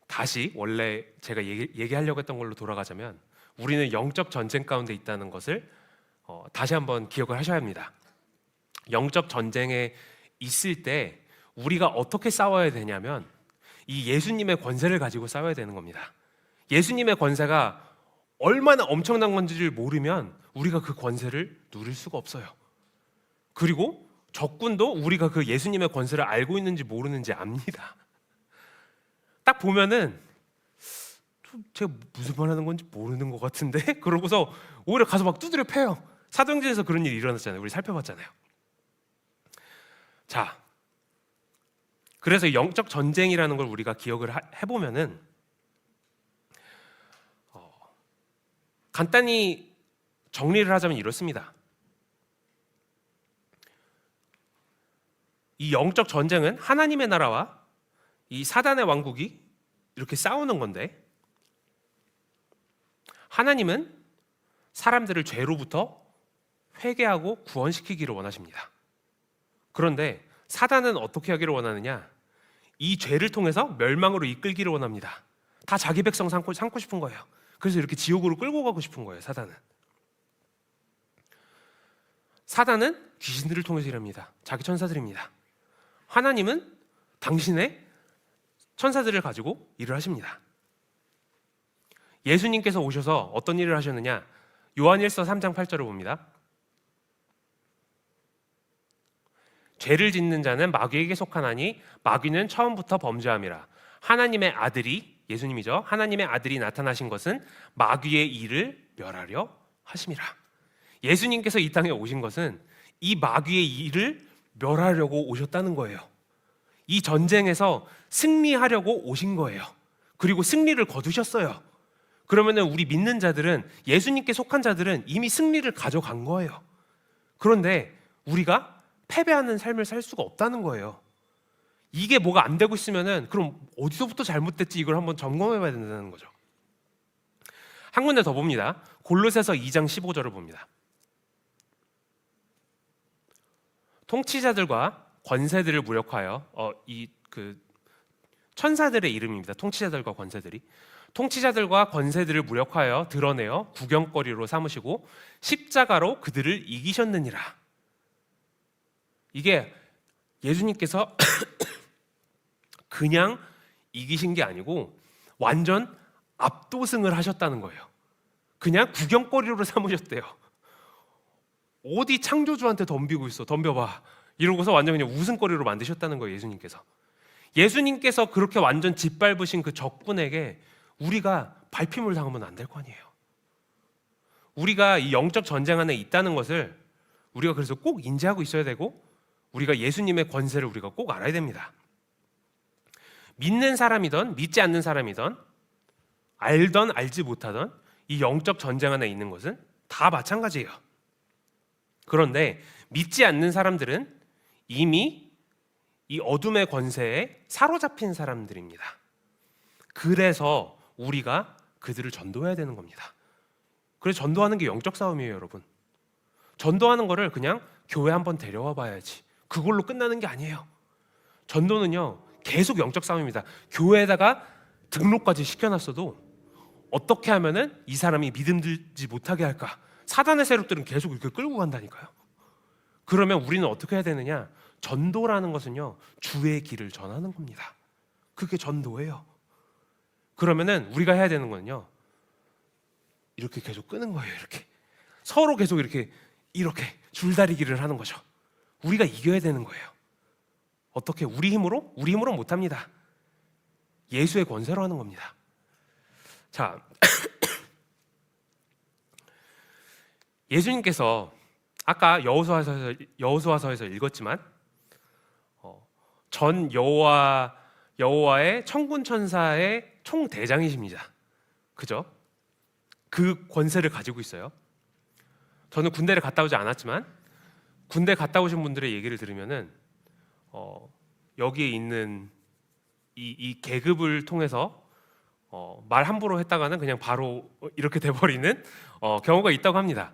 다시 원래 제가 얘기하려고 했던 걸로 돌아가자면, 우리는 영적 전쟁 가운데 있다는 것을 다시 한번 기억을 하셔야 합니다. 영적 전쟁에 있을 때 우리가 어떻게 싸워야 되냐면, 이 예수님의 권세를 가지고 싸워야 되는 겁니다. 예수님의 권세가 얼마나 엄청난 건지를 모르면 우리가 그 권세를 누릴 수가 없어요. 그리고 적군도 우리가 그 예수님의 권세를 알고 있는지 모르는지 압니다. 딱 보면은 제가 무슨 말 하는 건지 모르는 것 같은데? 그러고서 오히려 가서 막 두드려 패요. 사도행전에서 그런 일이 일어났잖아요. 우리 살펴봤잖아요. 자, 그래서 영적 전쟁이라는 걸 우리가 기억을 해보면은, 간단히 정리를 하자면 이렇습니다. 이 영적 전쟁은 하나님의 나라와 이 사단의 왕국이 이렇게 싸우는 건데, 하나님은 사람들을 죄로부터 회개하고 구원시키기를 원하십니다. 그런데 사단은 어떻게 하기를 원하느냐? 이 죄를 통해서 멸망으로 이끌기를 원합니다. 다 자기 백성 삼고 싶은 거예요. 그래서 이렇게 지옥으로 끌고 가고 싶은 거예요, 사단은. 사단은 귀신들을 통해서 일합니다. 자기 천사들입니다. 하나님은 당신의 천사들을 가지고 일을 하십니다. 예수님께서 오셔서 어떤 일을 하셨느냐? 요한일서 3장 8절을 봅니다. 죄를 짓는 자는 마귀에게 속하나니 마귀는 처음부터 범죄함이라. 하나님의 아들이, 예수님이죠, 하나님의 아들이 나타나신 것은 마귀의 일을 멸하려 하심이라. 예수님께서 이 땅에 오신 것은 이 마귀의 일을 멸하려고 오셨다는 거예요. 이 전쟁에서 승리하려고 오신 거예요. 그리고 승리를 거두셨어요. 그러면 우리 믿는 자들은, 예수님께 속한 자들은 이미 승리를 가져간 거예요. 그런데 우리가 패배하는 삶을 살 수가 없다는 거예요. 이게 뭐가 안 되고 있으면은 그럼 어디서부터 잘못됐지, 이걸 한번 점검해 봐야 된다는 거죠. 한 군데 더 봅니다. 골로새서 2장 15절을 봅니다. 통치자들과 권세들을 무력하여, 천사들의 이름입니다. 통치자들과 권세들이. 통치자들과 권세들을 무력하여 드러내어 구경거리로 삼으시고 십자가로 그들을 이기셨느니라. 이게 예수님께서 그냥 이기신 게 아니고 완전 압도승을 하셨다는 거예요. 그냥 구경거리로 삼으셨대요. 어디 창조주한테 덤비고 있어, 덤벼봐, 이러고서 완전 그냥 웃음거리로 만드셨다는 거예요. 예수님께서 그렇게 완전 짓밟으신 그 적군에게 우리가 발핌을 당하면 안 될 거 아니에요. 우리가 이 영적 전쟁 안에 있다는 것을 우리가 그래서 꼭 인지하고 있어야 되고, 우리가 예수님의 권세를 우리가 꼭 알아야 됩니다. 믿는 사람이든 믿지 않는 사람이든 알던 알지 못하던 이 영적 전쟁 안에 있는 것은 다 마찬가지예요. 그런데 믿지 않는 사람들은 이미 이 어둠의 권세에 사로잡힌 사람들입니다. 그래서 우리가 그들을 전도해야 되는 겁니다. 그래서 전도하는 게 영적 싸움이에요, 여러분. 전도하는 거를 그냥 교회 한번 데려와 봐야지, 그걸로 끝나는 게 아니에요. 전도는요, 계속 영적 싸움입니다. 교회에다가 등록까지 시켜놨어도 어떻게 하면은 이 사람이 믿음 들지 못하게 할까? 사단의 세력들은 계속 이렇게 끌고 간다니까요. 그러면 우리는 어떻게 해야 되느냐? 전도라는 것은요, 주의 길을 전하는 겁니다. 그게 전도예요. 그러면은 우리가 해야 되는 거는요, 이렇게 계속 끄는 거예요. 이렇게 서로 계속 이렇게 줄다리기를 하는 거죠. 우리가 이겨야 되는 거예요. 어떻게? 우리 힘으로 못합니다. 예수의 권세로 하는 겁니다. 자, 예수님께서 아까 여호수아서에서 읽었지만 전 여호와의 천군 천사의 총대장이십니다. 그죠? 그 권세를 가지고 있어요. 저는 군대를 갔다 오지 않았지만 군대 갔다 오신 분들의 얘기를 들으면은 여기에 있는 이 계급을 통해서 말 함부로 했다가는 그냥 바로 이렇게 돼버리는 경우가 있다고 합니다.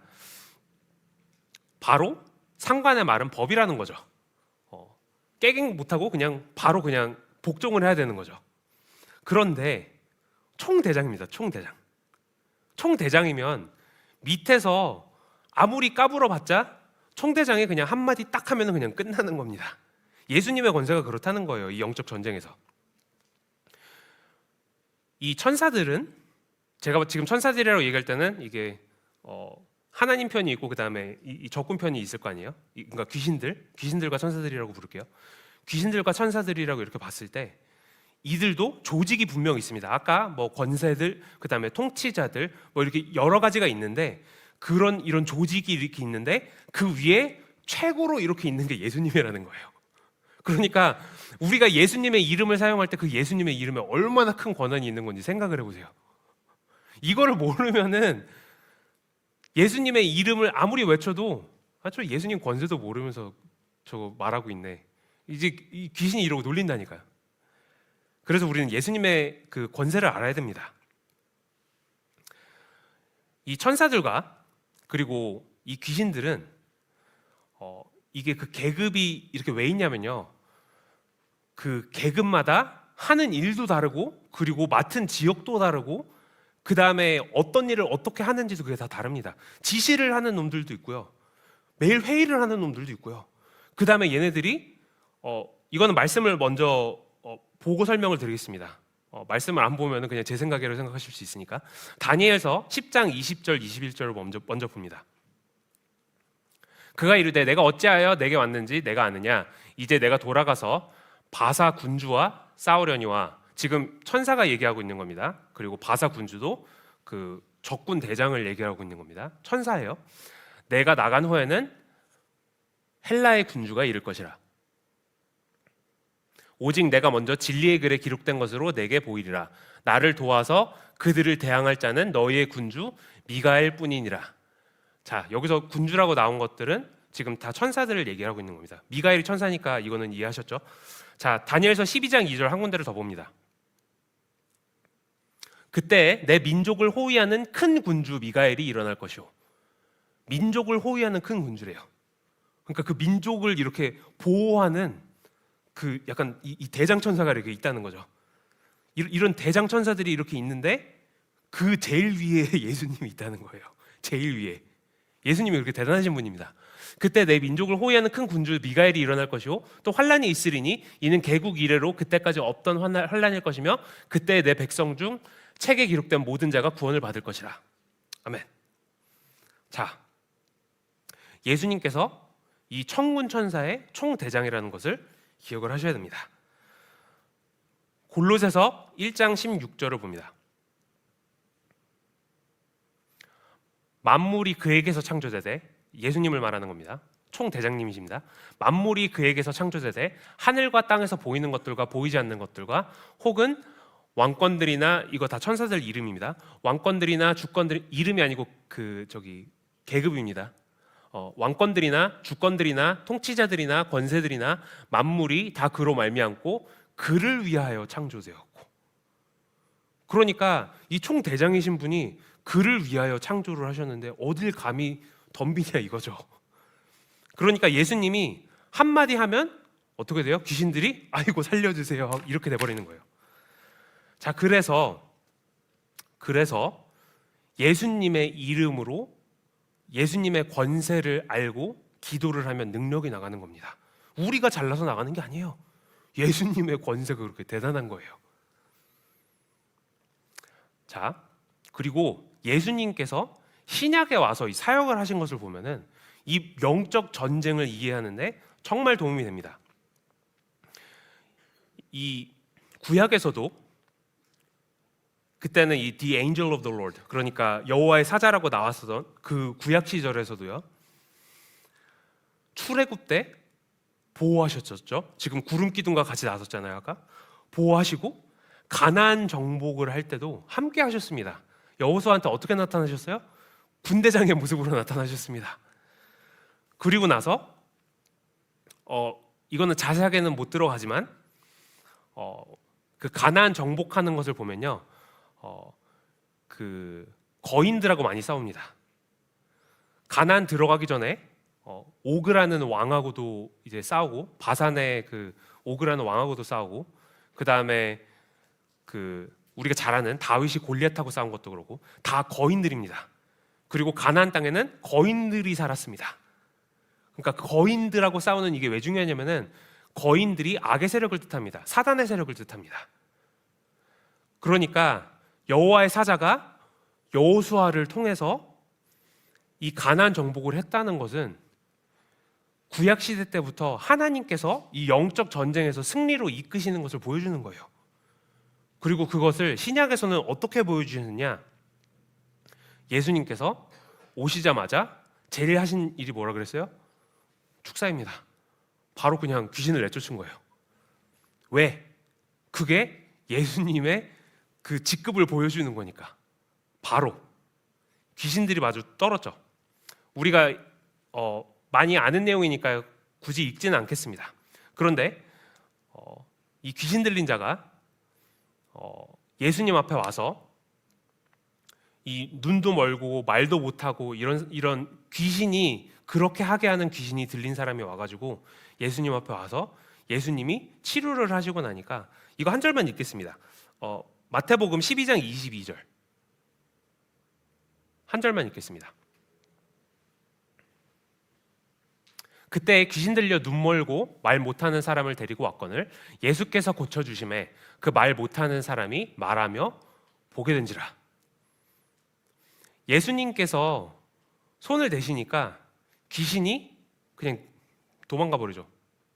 바로 상관의 말은 법이라는 거죠. 깨갱 못하고 그냥 바로 그냥 복종을 해야 되는 거죠. 그런데 총대장입니다. 총대장이면 밑에서 아무리 까불어봤자 총대장이 그냥 한마디 딱 하면 그냥 끝나는 겁니다. 예수님의 권세가 그렇다는 거예요. 이 영적 전쟁에서. 이 천사들은, 제가 지금 천사들이라고 얘기할 때는 이게 하나님 편이 있고 그 다음에 이 적군 편이 있을 거 아니에요. 그러니까 귀신들과 천사들이라고 부를게요. 귀신들과 천사들이라고 이렇게 봤을 때 이들도 조직이 분명 있습니다. 아까 뭐 권세들, 그 다음에 통치자들, 뭐 이렇게 여러 가지가 있는데 이런 조직이 이렇게 있는데 그 위에 최고로 이렇게 있는 게 예수님이라는 거예요. 그러니까 우리가 예수님의 이름을 사용할 때 그 예수님의 이름에 얼마나 큰 권한이 있는 건지 생각을 해보세요. 이거를 모르면은 예수님의 이름을 아무리 외쳐도 저 예수님 권세도 모르면서 저거 말하고 있네, 이제 이 귀신이 이러고 놀린다니까요. 그래서 우리는 예수님의 그 권세를 알아야 됩니다. 이 천사들과 그리고 이 귀신들은 이게 그 계급이 이렇게 왜 있냐면요, 그 계급마다 하는 일도 다르고 그리고 맡은 지역도 다르고 그 다음에 어떤 일을 어떻게 하는지도 그게 다 다릅니다. 지시를 하는 놈들도 있고요, 매일 회의를 하는 놈들도 있고요. 그 다음에 얘네들이 이거는 말씀을 먼저 보고 설명을 드리겠습니다. 말씀을 안 보면 그냥 제 생각이라고 생각하실 수 있으니까. 다니엘서 10장 20절 21절을 먼저 봅니다. 그가 이르되 내가 어찌하여 내게 왔는지 내가 아느냐. 이제 내가 돌아가서 바사 군주와 싸우려니와. 지금 천사가 얘기하고 있는 겁니다. 그리고 바사 군주도 그 적군 대장을 얘기하고 있는 겁니다. 천사예요. 내가 나간 후에는 헬라의 군주가 이를 것이라. 오직 내가 먼저 진리의 글에 기록된 것으로 내게 보이리라. 나를 도와서 그들을 대항할 자는 너희의 군주 미가엘 뿐이니라. 자, 여기서 군주라고 나온 것들은 지금 다 천사들을 얘기하고 있는 겁니다. 미가엘이 천사니까 이거는 이해하셨죠? 자, 다니엘서 12장 2절 한 군데를 더 봅니다. 그때 내 민족을 호위하는 큰 군주 미가엘이 일어날 것이오. 민족을 호위하는 큰 군주래요. 그러니까 그 민족을 이렇게 보호하는 그 약간 이 대장천사가 이렇게 있다는 거죠. 이런 대장천사들이 이렇게 있는데 그 제일 위에 예수님이 있다는 거예요. 제일 위에. 예수님이 그렇게 대단하신 분입니다. 그때 내 민족을 호위하는 큰 군주 미가엘이 일어날 것이요 또 환란이 있으리니 이는 개국 이래로 그때까지 없던 환란일 것이며 그때 내 백성 중 책에 기록된 모든 자가 구원을 받을 것이라. 아멘. 자, 예수님께서 이 천군 천사의 총대장이라는 것을 기억을 하셔야 됩니다. 골로새서 1장 16절을 봅니다. 만물이 그에게서 창조되되, 예수님을 말하는 겁니다. 총대장님이십니다. 만물이 그에게서 창조되되 하늘과 땅에서 보이는 것들과 보이지 않는 것들과 혹은 왕권들이나, 이거 다 천사들 이름입니다. 왕권들이나 주권들, 이름이 아니고 계급입니다. 왕권들이나 주권들이나 통치자들이나 권세들이나 만물이 다 그로 말미암고 그를 위하여 창조되었고. 그러니까 이 총대장이신 분이 그를 위하여 창조를 하셨는데 어딜 감히 덤비냐 이거죠. 그러니까 예수님이 한마디 하면 어떻게 돼요? 귀신들이 아이고 살려주세요 이렇게 돼버리는 거예요. 자, 그래서 예수님의 이름으로 예수님의 권세를 알고 기도를 하면 능력이 나가는 겁니다. 우리가 잘나서 나가는 게 아니에요. 예수님의 권세가 그렇게 대단한 거예요. 자, 그리고 예수님께서 신약에 와서 이 사역을 하신 것을 보면은 이 영적 전쟁을 이해하는데 정말 도움이 됩니다. 이 구약에서도 그때는 이 The Angel of the Lord, 그러니까 여호와의 사자라고 나왔었던 그 구약 시절에서도요, 출애굽 때 보호하셨었죠. 지금 구름 기둥과 같이 나섰잖아요. 아까 보호하시고 가나안 정복을 할 때도 함께 하셨습니다. 여호수아한테 어떻게 나타나셨어요? 군대장의 모습으로 나타나셨습니다. 그리고 나서 이거는 자세하게는 못 들어가지만 그 가나안 정복하는 것을 보면요, 그 거인들하고 많이 싸웁니다. 가나안 들어가기 전에 오그라는 왕하고도 이제 싸우고, 바산의 그 오그라는 왕하고도 싸우고, 그 다음에 그 우리가 잘 아는 다윗이 골리앗하고 싸운 것도 그렇고 다 거인들입니다. 그리고 가나안 땅에는 거인들이 살았습니다. 그러니까 거인들하고 싸우는 이게 왜 중요하냐면은 거인들이 악의 세력을 뜻합니다. 사단의 세력을 뜻합니다. 그러니까 여호와의 사자가 여호수아를 통해서 이 가나안 정복을 했다는 것은 구약 시대 때부터 하나님께서 이 영적 전쟁에서 승리로 이끄시는 것을 보여주는 거예요. 그리고 그것을 신약에서는 어떻게 보여주셨느냐? 예수님께서 오시자마자 제일 하신 일이 뭐라 그랬어요? 축사입니다. 바로 그냥 귀신을 내쫓은 거예요. 왜? 그게 예수님의 그 직급을 보여주는 거니까. 바로 귀신들이 마주 떨었죠. 우리가 많이 아는 내용이니까 굳이 읽지는 않겠습니다. 그런데 이 귀신 들린 자가 예수님 앞에 와서 이 눈도 멀고 말도 못하고 이런 귀신이, 그렇게 하게 하는 귀신이 들린 사람이 와가지고 예수님 앞에 와서 예수님이 치료를 하시고 나니까, 이거 한 절만 읽겠습니다. 마태복음 12장 22절 한 절만 읽겠습니다. 그때 귀신 들려 눈 멀고 말 못하는 사람을 데리고 왔거늘 예수께서 고쳐주심에 그 말 못하는 사람이 말하며 보게 된지라. 예수님께서 손을 대시니까 귀신이 그냥 도망가 버리죠.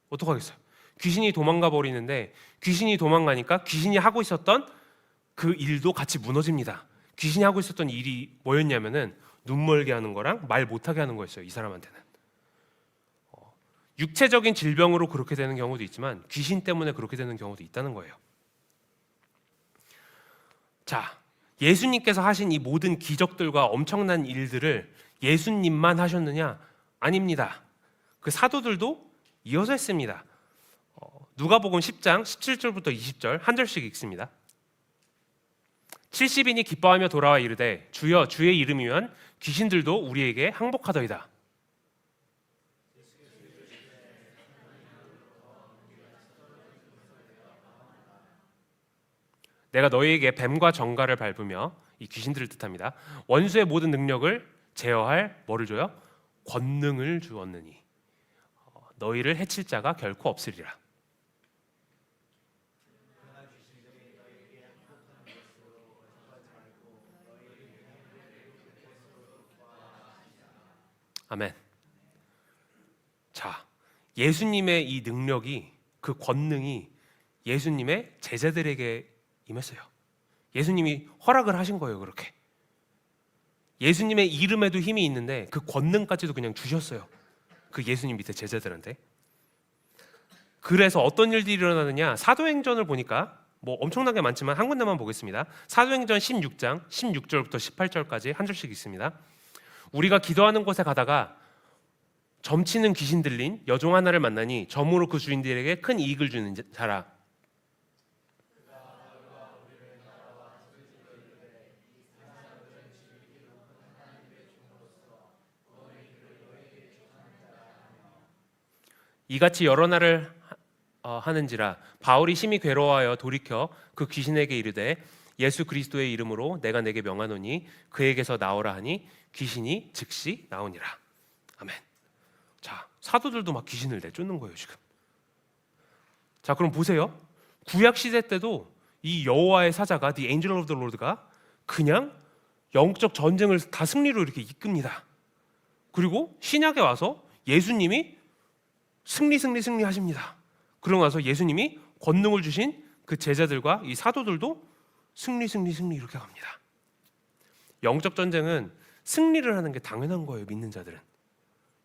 어떡하겠어요? 귀신이 도망가 버리는데, 귀신이 도망가니까 귀신이 하고 있었던 그 일도 같이 무너집니다. 귀신이 하고 있었던 일이 뭐였냐면은 눈 멀게 하는 거랑 말 못하게 하는 거였어요. 이 사람한테는. 육체적인 질병으로 그렇게 되는 경우도 있지만 귀신 때문에 그렇게 되는 경우도 있다는 거예요. 자, 예수님께서 하신 이 모든 기적들과 엄청난 일들을 예수님만 하셨느냐? 아닙니다. 그 사도들도 이어서 했습니다. 누가복음 10장 17절부터 20절 한 절씩 읽습니다. 70인이 기뻐하며 돌아와 이르되 주여 주의 이름이면 귀신들도 우리에게 항복하더이다. 내가 너희에게 뱀과 정갈을 밟으며, 이 귀신들을 뜻합니다. 원수의 모든 능력을 제어할 뭐를 줘요? 권능을 주었느니 너희를 해칠 자가 결코 없으리라. 아멘. 자, 예수님의 이 능력이, 그 권능이 예수님의 제자들에게 임했어요. 예수님이 허락을 하신 거예요. 그렇게 예수님의 이름에도 힘이 있는데 그 권능까지도 그냥 주셨어요. 그 예수님 밑에 제자들한테. 그래서 어떤 일들이 일어나느냐, 사도행전을 보니까 뭐 엄청나게 많지만 한 군데만 보겠습니다. 사도행전 16장 16절부터 18절까지 한 절씩 있습니다. 우리가 기도하는 곳에 가다가 점치는 귀신 들린 여종 하나를 만나니 점으로 그 주인들에게 큰 이익을 주는 자라. 이같이 여러 날을 하는지라. 바울이 심히 괴로워하여 돌이켜 그 귀신에게 이르되 예수 그리스도의 이름으로 내가 내게 명하노니 그에게서 나오라 하니 귀신이 즉시 나오니라. 아멘. 자, 사도들도 막 귀신을 내쫓는 거예요 지금. 자, 그럼 보세요. 구약 시대 때도 이 여호와의 사자가, The Angel of the Lord가 그냥 영적 전쟁을 다 승리로 이렇게 이끕니다. 그리고 신약에 와서 예수님이 승리하십니다. 그러고 나서 예수님이 권능을 주신 그 제자들과 이 사도들도 승리 이렇게 갑니다. 영적 전쟁은 승리를 하는 게 당연한 거예요. 믿는 자들은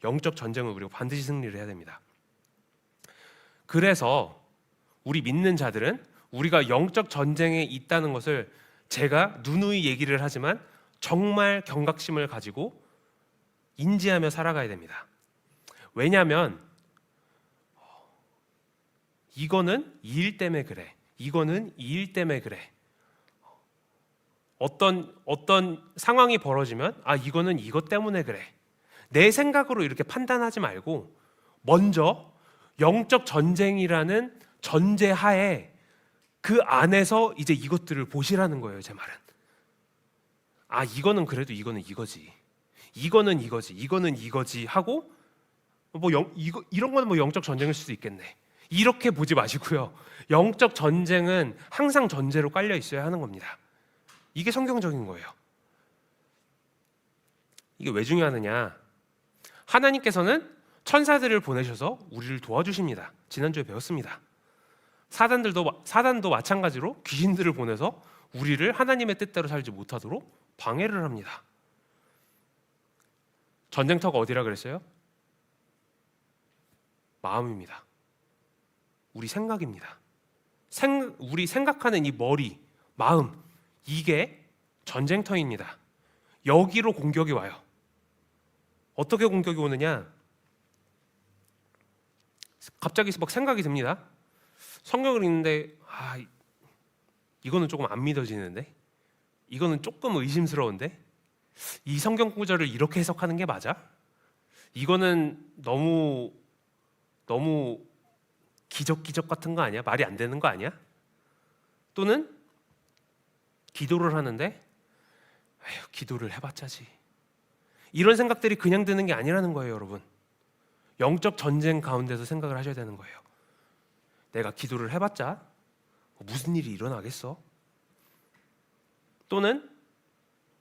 영적 전쟁은 우리가 반드시 승리를 해야 됩니다. 그래서 우리 믿는 자들은 우리가 영적 전쟁에 있다는 것을 제가 누누이 얘기를 하지만 정말 경각심을 가지고 인지하며 살아가야 됩니다. 왜냐하면 이거는 이 일 때문에 그래, 이거는 이 일 때문에 그래. 어떤 상황이 벌어지면 이거는 이것 때문에 그래. 내 생각으로 이렇게 판단하지 말고 먼저 영적 전쟁이라는 전제하에 그 안에서 이제 이것들을 보시라는 거예요. 제 말은 이거는 그래도 이거는 이거지, 이거는 이거지, 이거는 이거지 하고 이런 거는 뭐 영적 전쟁일 수도 있겠네, 이렇게 보지 마시고요. 영적 전쟁은 항상 전제로 깔려 있어야 하는 겁니다. 이게 성경적인 거예요. 이게 왜 중요하느냐? 하나님께서는 천사들을 보내셔서 우리를 도와주십니다. 지난주에 배웠습니다. 사단도 마찬가지로 귀신들을 보내서 우리를 하나님의 뜻대로 살지 못하도록 방해를 합니다. 전쟁터가 어디라 그랬어요? 마음입니다. 우리 생각입니다. 우리 생각하는 이 머리, 마음, 이게 전쟁터입니다. 여기로 공격이 와요. 어떻게 공격이 오느냐? 갑자기 막 생각이 듭니다. 성경을 읽는데 이거는 조금 안 믿어지는데, 이거는 조금 의심스러운데, 이 성경 구절을 이렇게 해석하는 게 맞아? 이거는 너무 기적 같은 거 아니야? 말이 안 되는 거 아니야? 또는 기도를 하는데 기도를 해봤자지, 이런 생각들이 그냥 드는 게 아니라는 거예요. 여러분, 영적 전쟁 가운데서 생각을 하셔야 되는 거예요. 내가 기도를 해봤자 무슨 일이 일어나겠어? 또는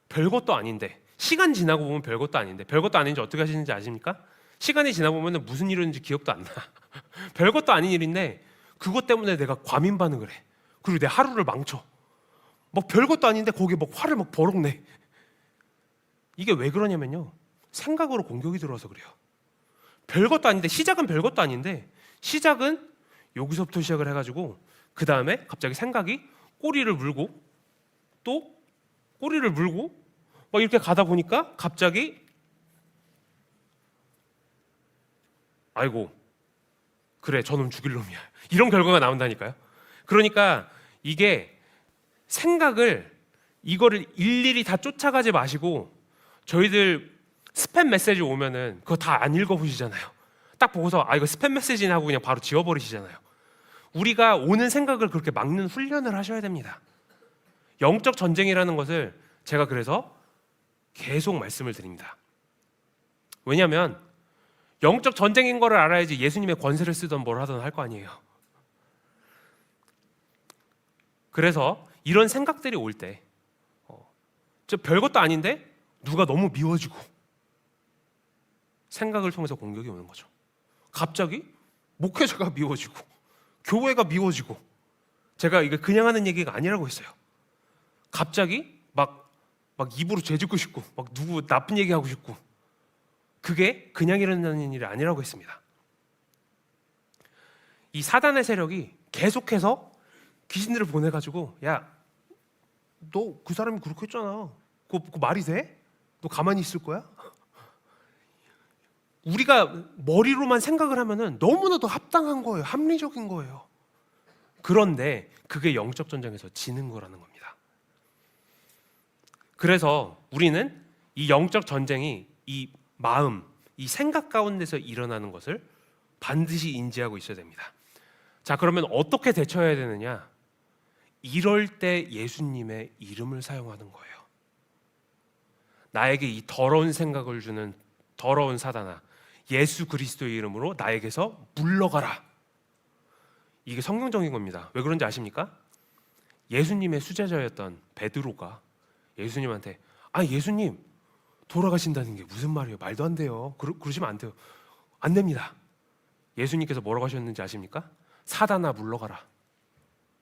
별것도 아닌데, 시간 지나고 보면 별것도 아닌데, 별것도 아닌지 어떻게 하시는지 아십니까? 시간이 지나 보면 무슨 일이었는지 기억도 안 나. 별것도 아닌 일인데 그것 때문에 내가 과민 반응을 해. 그리고 내 하루를 망쳐. 막 별것도 아닌데 거기에 막 화를 막 버럭 내. 이게 왜 그러냐면요, 생각으로 공격이 들어와서 그래요. 별것도 아닌데, 시작은 별것도 아닌데, 시작은 여기서부터 시작을 해가지고 그 다음에 갑자기 생각이 꼬리를 물고 또 꼬리를 물고 막 이렇게 가다 보니까 갑자기 아이고 그래 저놈 죽일 놈이야, 이런 결과가 나온다니까요. 그러니까 이게 생각을, 이거를 일일이 다 쫓아가지 마시고, 저희들 스팸 메시지 오면은 그거 다 안 읽어보시잖아요. 딱 보고서 아 이거 스팸 메시지나 하고 그냥 바로 지워버리시잖아요. 우리가 오는 생각을 그렇게 막는 훈련을 하셔야 됩니다. 영적 전쟁이라는 것을 제가 그래서 계속 말씀을 드립니다. 왜냐하면 영적 전쟁인 거를 알아야지 예수님의 권세를 쓰던 뭘 하던 할 거 아니에요. 그래서 이런 생각들이 올 때, 저 별것도 아닌데 누가 너무 미워지고 생각을 통해서 공격이 오는 거죠. 갑자기 목회자가 미워지고 교회가 미워지고, 제가 이게 그냥 하는 얘기가 아니라고 했어요. 갑자기 막 입으로 죄짓고 싶고 막 누구 나쁜 얘기하고 싶고, 그게 그냥 일어나는 일이 아니라고 했습니다. 이 사단의 세력이 계속해서 귀신들을 보내가지고 야 너 그 사람이 그렇게 했잖아, 그거 말이 돼? 너 가만히 있을 거야? 우리가 머리로만 생각을 하면은 너무나도 합당한 거예요. 합리적인 거예요. 그런데 그게 영적 전쟁에서 지는 거라는 겁니다. 그래서 우리는 이 영적 전쟁이 이 마음, 이 생각 가운데서 일어나는 것을 반드시 인지하고 있어야 됩니다. 자, 그러면 어떻게 대처해야 되느냐? 이럴 때 예수님의 이름을 사용하는 거예요. 나에게 이 더러운 생각을 주는 더러운 사단아, 예수 그리스도의 이름으로 나에게서 물러가라. 이게 성경적인 겁니다. 왜 그런지 아십니까? 예수님의 수제자였던 베드로가 예수님한테 아 예수님 돌아가신다는 게 무슨 말이에요? 말도 안 돼요. 그러시면 안 돼요. 안 됩니다. 예수님께서 뭐라고 하셨는지 아십니까? 사단아 물러가라.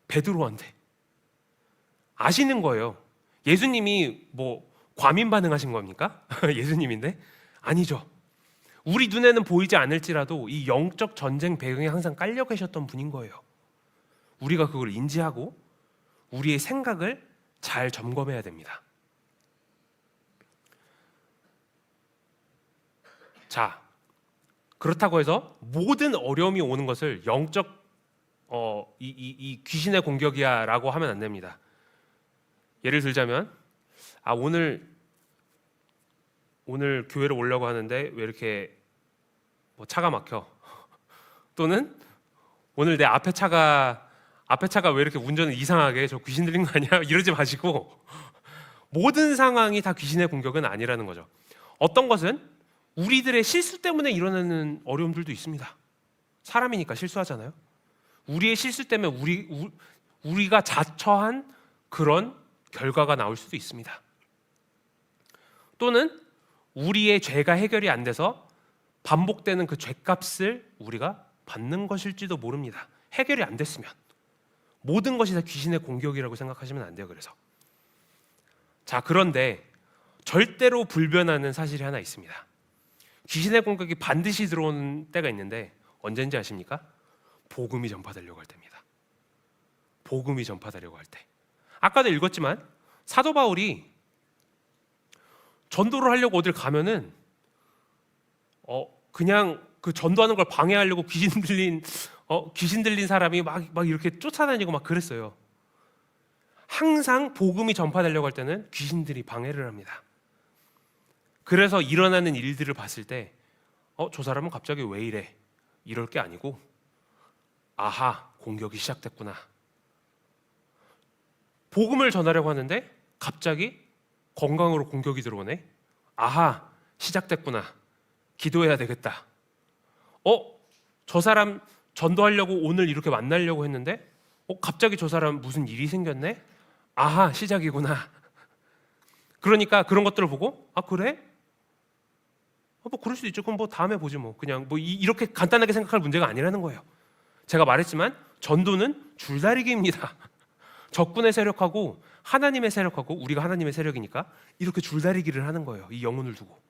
베드로한테. 아시는 거예요. 예수님이 뭐 과민 반응하신 겁니까? 예수님인데? 아니죠. 우리 눈에는 보이지 않을지라도 이 영적 전쟁 배경에 항상 깔려 계셨던 분인 거예요. 우리가 그걸 인지하고 우리의 생각을 잘 점검해야 됩니다. 자, 그렇다고 해서 모든 어려움이 오는 것을 영적 이 귀신의 공격이야라고 하면 안 됩니다. 예를 들자면 오늘 교회를 오려고 하는데 왜 이렇게 뭐 차가 막혀? 또는 오늘 내 앞에 차가 왜 이렇게 운전을 이상하게, 저 귀신 들린 거 아니야? 이러지 마시고, 모든 상황이 다 귀신의 공격은 아니라는 거죠. 어떤 것은 우리들의 실수 때문에 일어나는 어려움들도 있습니다. 사람이니까 실수하잖아요. 우리의 실수 때문에 우리가 자처한 그런 결과가 나올 수도 있습니다. 또는 우리의 죄가 해결이 안 돼서 반복되는 그 죄값을 우리가 받는 것일지도 모릅니다. 해결이 안 됐으면. 모든 것이 다 귀신의 공격이라고 생각하시면 안 돼요. 그래서 자, 그런데 절대로 불변하는 사실이 하나 있습니다. 귀신의 공격이 반드시 들어오는 때가 있는데 언제인지 아십니까? 복음이 전파되려고 할 때입니다. 복음이 전파되려고 할 때. 아까도 읽었지만 사도 바울이 전도를 하려고 어딜 가면은 그냥 그 전도하는 걸 방해하려고 귀신 들린 사람이 막 이렇게 쫓아다니고 막 그랬어요. 항상 복음이 전파되려고 할 때는 귀신들이 방해를 합니다. 그래서 일어나는 일들을 봤을 때 저 사람은 갑자기 왜 이래? 이럴 게 아니고 아하, 공격이 시작됐구나. 복음을 전하려고 하는데 갑자기 건강으로 공격이 들어오네. 아하, 시작됐구나. 기도해야 되겠다. 저 사람 전도하려고 오늘 이렇게 만나려고 했는데 갑자기 저 사람 무슨 일이 생겼네? 아하, 시작이구나. 그러니까 그런 것들을 보고 그래? 뭐 그럴 수도 있죠. 그럼 뭐 다음에 보지 뭐. 그냥 뭐 이렇게 간단하게 생각할 문제가 아니라는 거예요. 제가 말했지만 전도는 줄다리기입니다. 적군의 세력하고 하나님의 세력하고, 우리가 하나님의 세력이니까 이렇게 줄다리기를 하는 거예요. 이 영혼을 두고.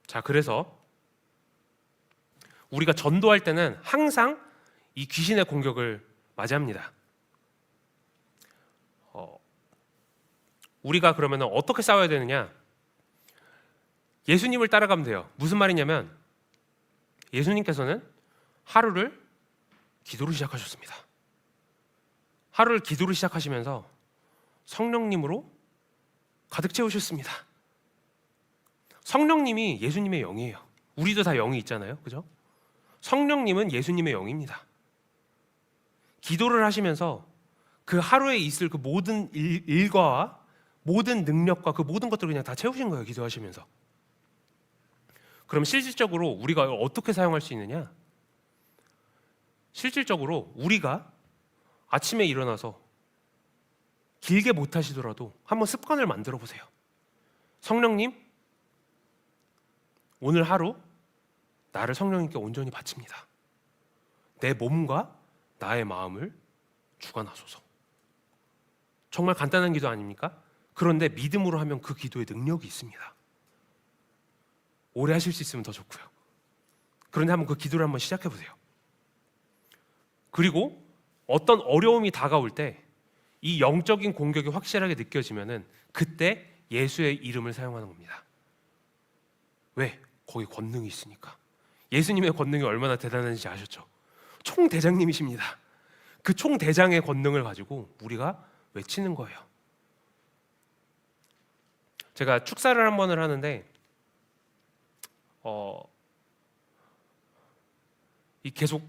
자, 그래서 우리가 전도할 때는 항상 이 귀신의 공격을 맞이합니다. 우리가 그러면 어떻게 싸워야 되느냐? 예수님을 따라가면 돼요. 무슨 말이냐면 예수님께서는 하루를 기도로 시작하셨습니다. 하루를 기도로 시작하시면서 성령님으로 가득 채우셨습니다. 성령님이 예수님의 영이에요. 우리도 다 영이 있잖아요. 그죠? 성령님은 예수님의 영입니다. 기도를 하시면서 그 하루에 있을 그 모든 일과와 모든 능력과 그 모든 것들을 그냥 다 채우신 거예요. 기도하시면서. 그럼 실질적으로 우리가 어떻게 사용할 수 있느냐? 실질적으로 우리가 아침에 일어나서 길게 못 하시더라도 한번 습관을 만들어 보세요. 성령님, 오늘 하루 나를 성령님께 온전히 바칩니다. 내 몸과 나의 마음을 주관하소서. 정말 간단한 기도 아닙니까? 그런데 믿음으로 하면 그 기도에 능력이 있습니다. 오래 하실 수 있으면 더 좋고요. 그런데 한번 그 기도를 한번 시작해 보세요. 그리고 어떤 어려움이 다가올 때 이 영적인 공격이 확실하게 느껴지면은 그때 예수의 이름을 사용하는 겁니다. 왜? 거기 권능이 있으니까. 예수님의 권능이 얼마나 대단한지 아셨죠? 총대장님이십니다. 그 총대장의 권능을 가지고 우리가 외치는 거예요. 제가 축사를 한 번을 하는데 이 계속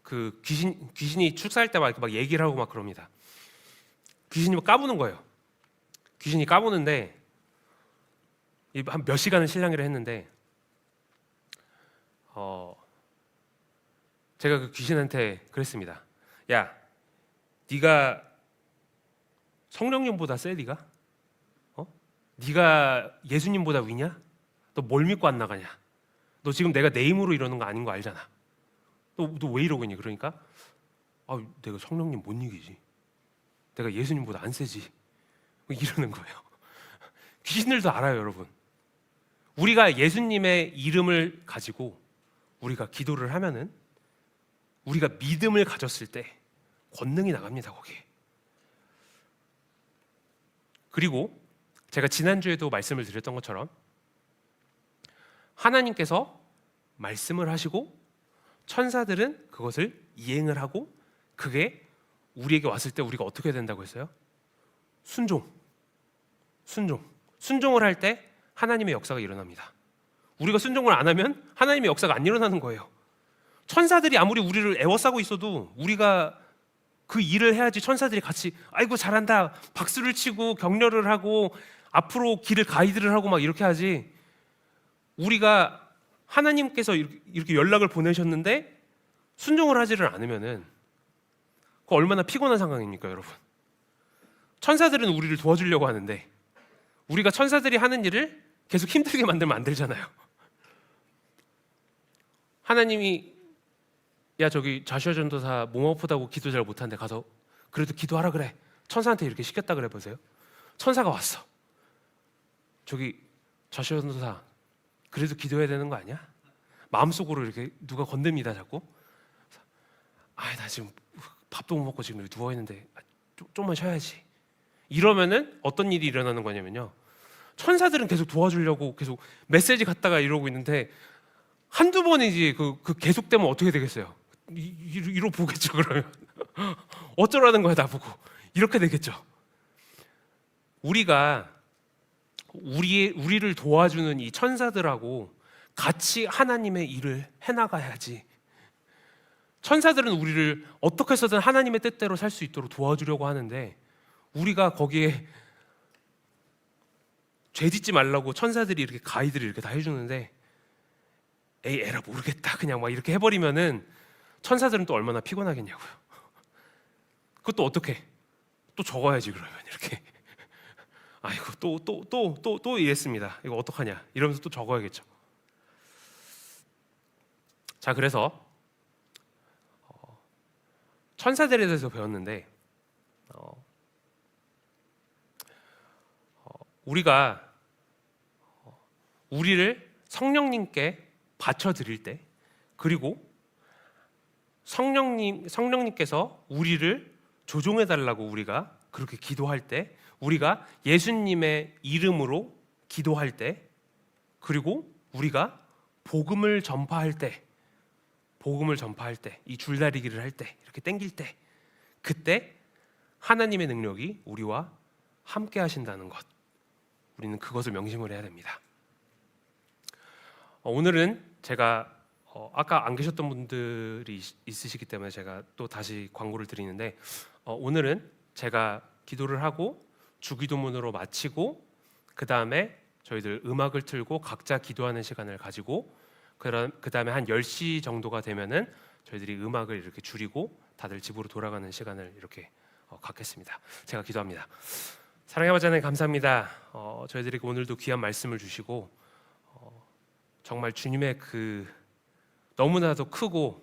그 귀신이 축사할 때 막 얘기를 하고 막 그럽니다. 귀신이 막 까부는 거예요. 귀신이 까부는데 한 몇 시간을 실랑이를 했는데 제가 그 귀신한테 그랬습니다. 야, 네가 성령님보다 세? 네가 예수님보다 위냐? 너 뭘 믿고 안 나가냐? 너 지금 내가 내 힘으로 이러는 거 아닌 거 알잖아. 너 왜 이러고 있니? 그러니까 내가 성령님 못 이기지. 내가 예수님보다 안 세지. 이러는 거예요. 귀신들도 알아요, 여러분. 우리가 예수님의 이름을 가지고 우리가 기도를 하면은 우리가 믿음을 가졌을 때 권능이 나갑니다, 거기에. 그리고 제가 지난주에도 말씀을 드렸던 것처럼 하나님께서 말씀을 하시고 천사들은 그것을 이행을 하고 그게 우리에게 왔을 때 우리가 어떻게 된다고 했어요? 순종을 할 때 하나님의 역사가 일어납니다. 우리가 순종을 안 하면 하나님의 역사가 안 일어나는 거예요. 천사들이 아무리 우리를 애워싸고 있어도 우리가 그 일을 해야지. 천사들이 같이 아이고 잘한다 박수를 치고 격려를 하고 앞으로 길을 가이드를 하고 막 이렇게 하지. 우리가 하나님께서 이렇게 연락을 보내셨는데 순종을 하지를 않으면은 그 얼마나 피곤한 상황입니까, 여러분? 천사들은 우리를 도와주려고 하는데 우리가 천사들이 하는 일을 계속 힘들게 만들면 안 되잖아요. 하나님이 야 저기 자슈아 전도사 몸 아프다고 기도 잘 못하는데 가서 그래도 기도하라 그래. 천사한테 이렇게 시켰다 그래 보세요. 천사가 왔어. 저기 자슈아 전도사 그래도 기도해야 되는 거 아니야? 마음속으로 이렇게 누가 건듭니다 자꾸. 나 지금 밥도 못 먹고 지금 여기 누워 있는데 좀만 쉬어야지. 이러면은 어떤 일이 일어나는 거냐면요. 천사들은 계속 도와주려고 계속 메시지 갖다가 이러고 있는데 한두 번이지 그 계속되면 어떻게 되겠어요? 이러고 보겠죠. 그러면 어쩌라는 거야 나보고. 이렇게 되겠죠. 우리가 우리를 도와주는 이 천사들하고 같이 하나님의 일을 해나가야지. 천사들은 우리를 어떻게 해서든 하나님의 뜻대로 살 수 있도록 도와주려고 하는데 우리가 거기에 죄 짓지 말라고 천사들이 이렇게 가이드를 이렇게 다 해주는데 에이 에라 모르겠다 그냥 막 이렇게 해버리면은 천사들은 또 얼마나 피곤하겠냐고요. 그것도 어떻게 또 적어야지 그러면 이렇게 아이고 또 이랬습니다. 이거 어떡하냐 이러면서 또 적어야겠죠. 자, 그래서 천사들에 대해서 배웠는데 우리가 우리를 성령님께 바쳐드릴 때, 그리고 성령님께서 우리를 조종해달라고 우리가 그렇게 기도할 때, 우리가 예수님의 이름으로 기도할 때, 그리고 우리가 복음을 전파할 때, 이 줄다리기를 할 때, 이렇게 땡길 때, 그때 하나님의 능력이 우리와 함께 하신다는 것, 우리는 그것을 명심을 해야 됩니다. 오늘은 제가 아까 안 계셨던 분들이 있으시기 때문에 제가 또 다시 광고를 드리는데, 오늘은 제가 기도를 하고 주기도문으로 마치고 그 다음에 저희들 음악을 틀고 각자 기도하는 시간을 가지고 그 다음에 한 10시 정도가 되면은 저희들이 음악을 이렇게 줄이고 다들 집으로 돌아가는 시간을 이렇게 갖겠습니다. 제가 기도합니다. 사랑의 아버지 하나님 감사합니다. 저희들에게 오늘도 귀한 말씀을 주시고 정말 주님의 그 너무나도 크고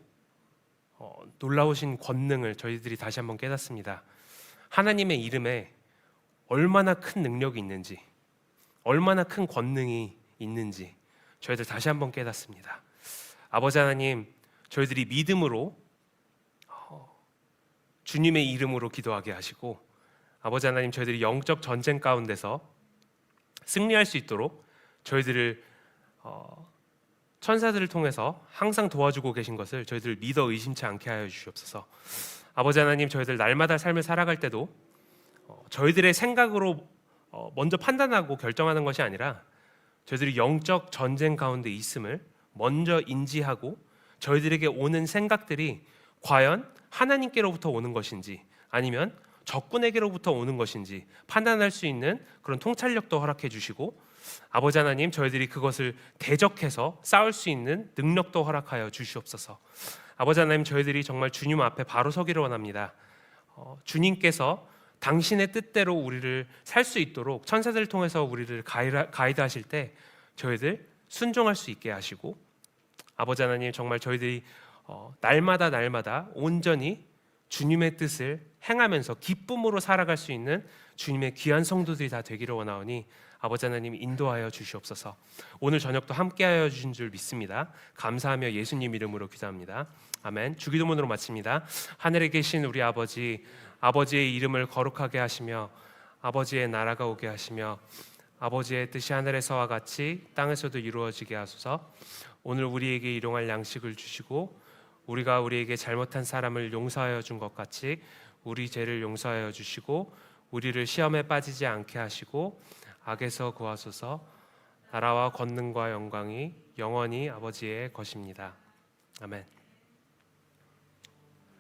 놀라우신 권능을 저희들이 다시 한번 깨닫습니다. 하나님의 이름에 얼마나 큰 능력이 있는지, 얼마나 큰 권능이 있는지 저희들 다시 한번 깨닫습니다. 아버지 하나님, 저희들이 믿음으로 주님의 이름으로 기도하게 하시고, 아버지 하나님, 저희들이 영적 전쟁 가운데서 승리할 수 있도록 저희들을 천사들을 통해서 항상 도와주고 계신 것을 저희들 믿어 의심치 않게 하여 주시옵소서. 아버지 하나님, 저희들 날마다 삶을 살아갈 때도 저희들의 생각으로 먼저 판단하고 결정하는 것이 아니라 저희들이 영적 전쟁 가운데 있음을 먼저 인지하고 저희들에게 오는 생각들이 과연 하나님께로부터 오는 것인지 아니면 적군에게로부터 오는 것인지 판단할 수 있는 그런 통찰력도 허락해 주시고, 아버지 하나님, 저희들이 그것을 대적해서 싸울 수 있는 능력도 허락하여 주시옵소서. 아버지 하나님, 저희들이 정말 주님 앞에 바로 서기를 원합니다. 주님께서 당신의 뜻대로 우리를 살 수 있도록 천사들을 통해서 우리를 가이드하실 때 저희들 순종할 수 있게 하시고, 아버지 하나님, 정말 저희들이 날마다 온전히 주님의 뜻을 행하면서 기쁨으로 살아갈 수 있는 주님의 귀한 성도들이 다 되기를 원하오니 아버지 하나님 인도하여 주시옵소서. 오늘 저녁도 함께하여 주신 줄 믿습니다. 감사하며 예수님 이름으로 기도합니다. 아멘. 주기도문으로 마칩니다. 하늘에 계신 우리 아버지, 아버지의 이름을 거룩하게 하시며 아버지의 나라가 오게 하시며 아버지의 뜻이 하늘에서와 같이 땅에서도 이루어지게 하소서. 오늘 우리에게 일용할 양식을 주시고 우리가 우리에게 잘못한 사람을 용서하여 준 것 같이 우리 죄를 용서하여 주시고 우리를 시험에 빠지지 않게 하시고 악에서 구하소서. 나라와 권능과 영광이 영원히 아버지의 것입니다. 아멘.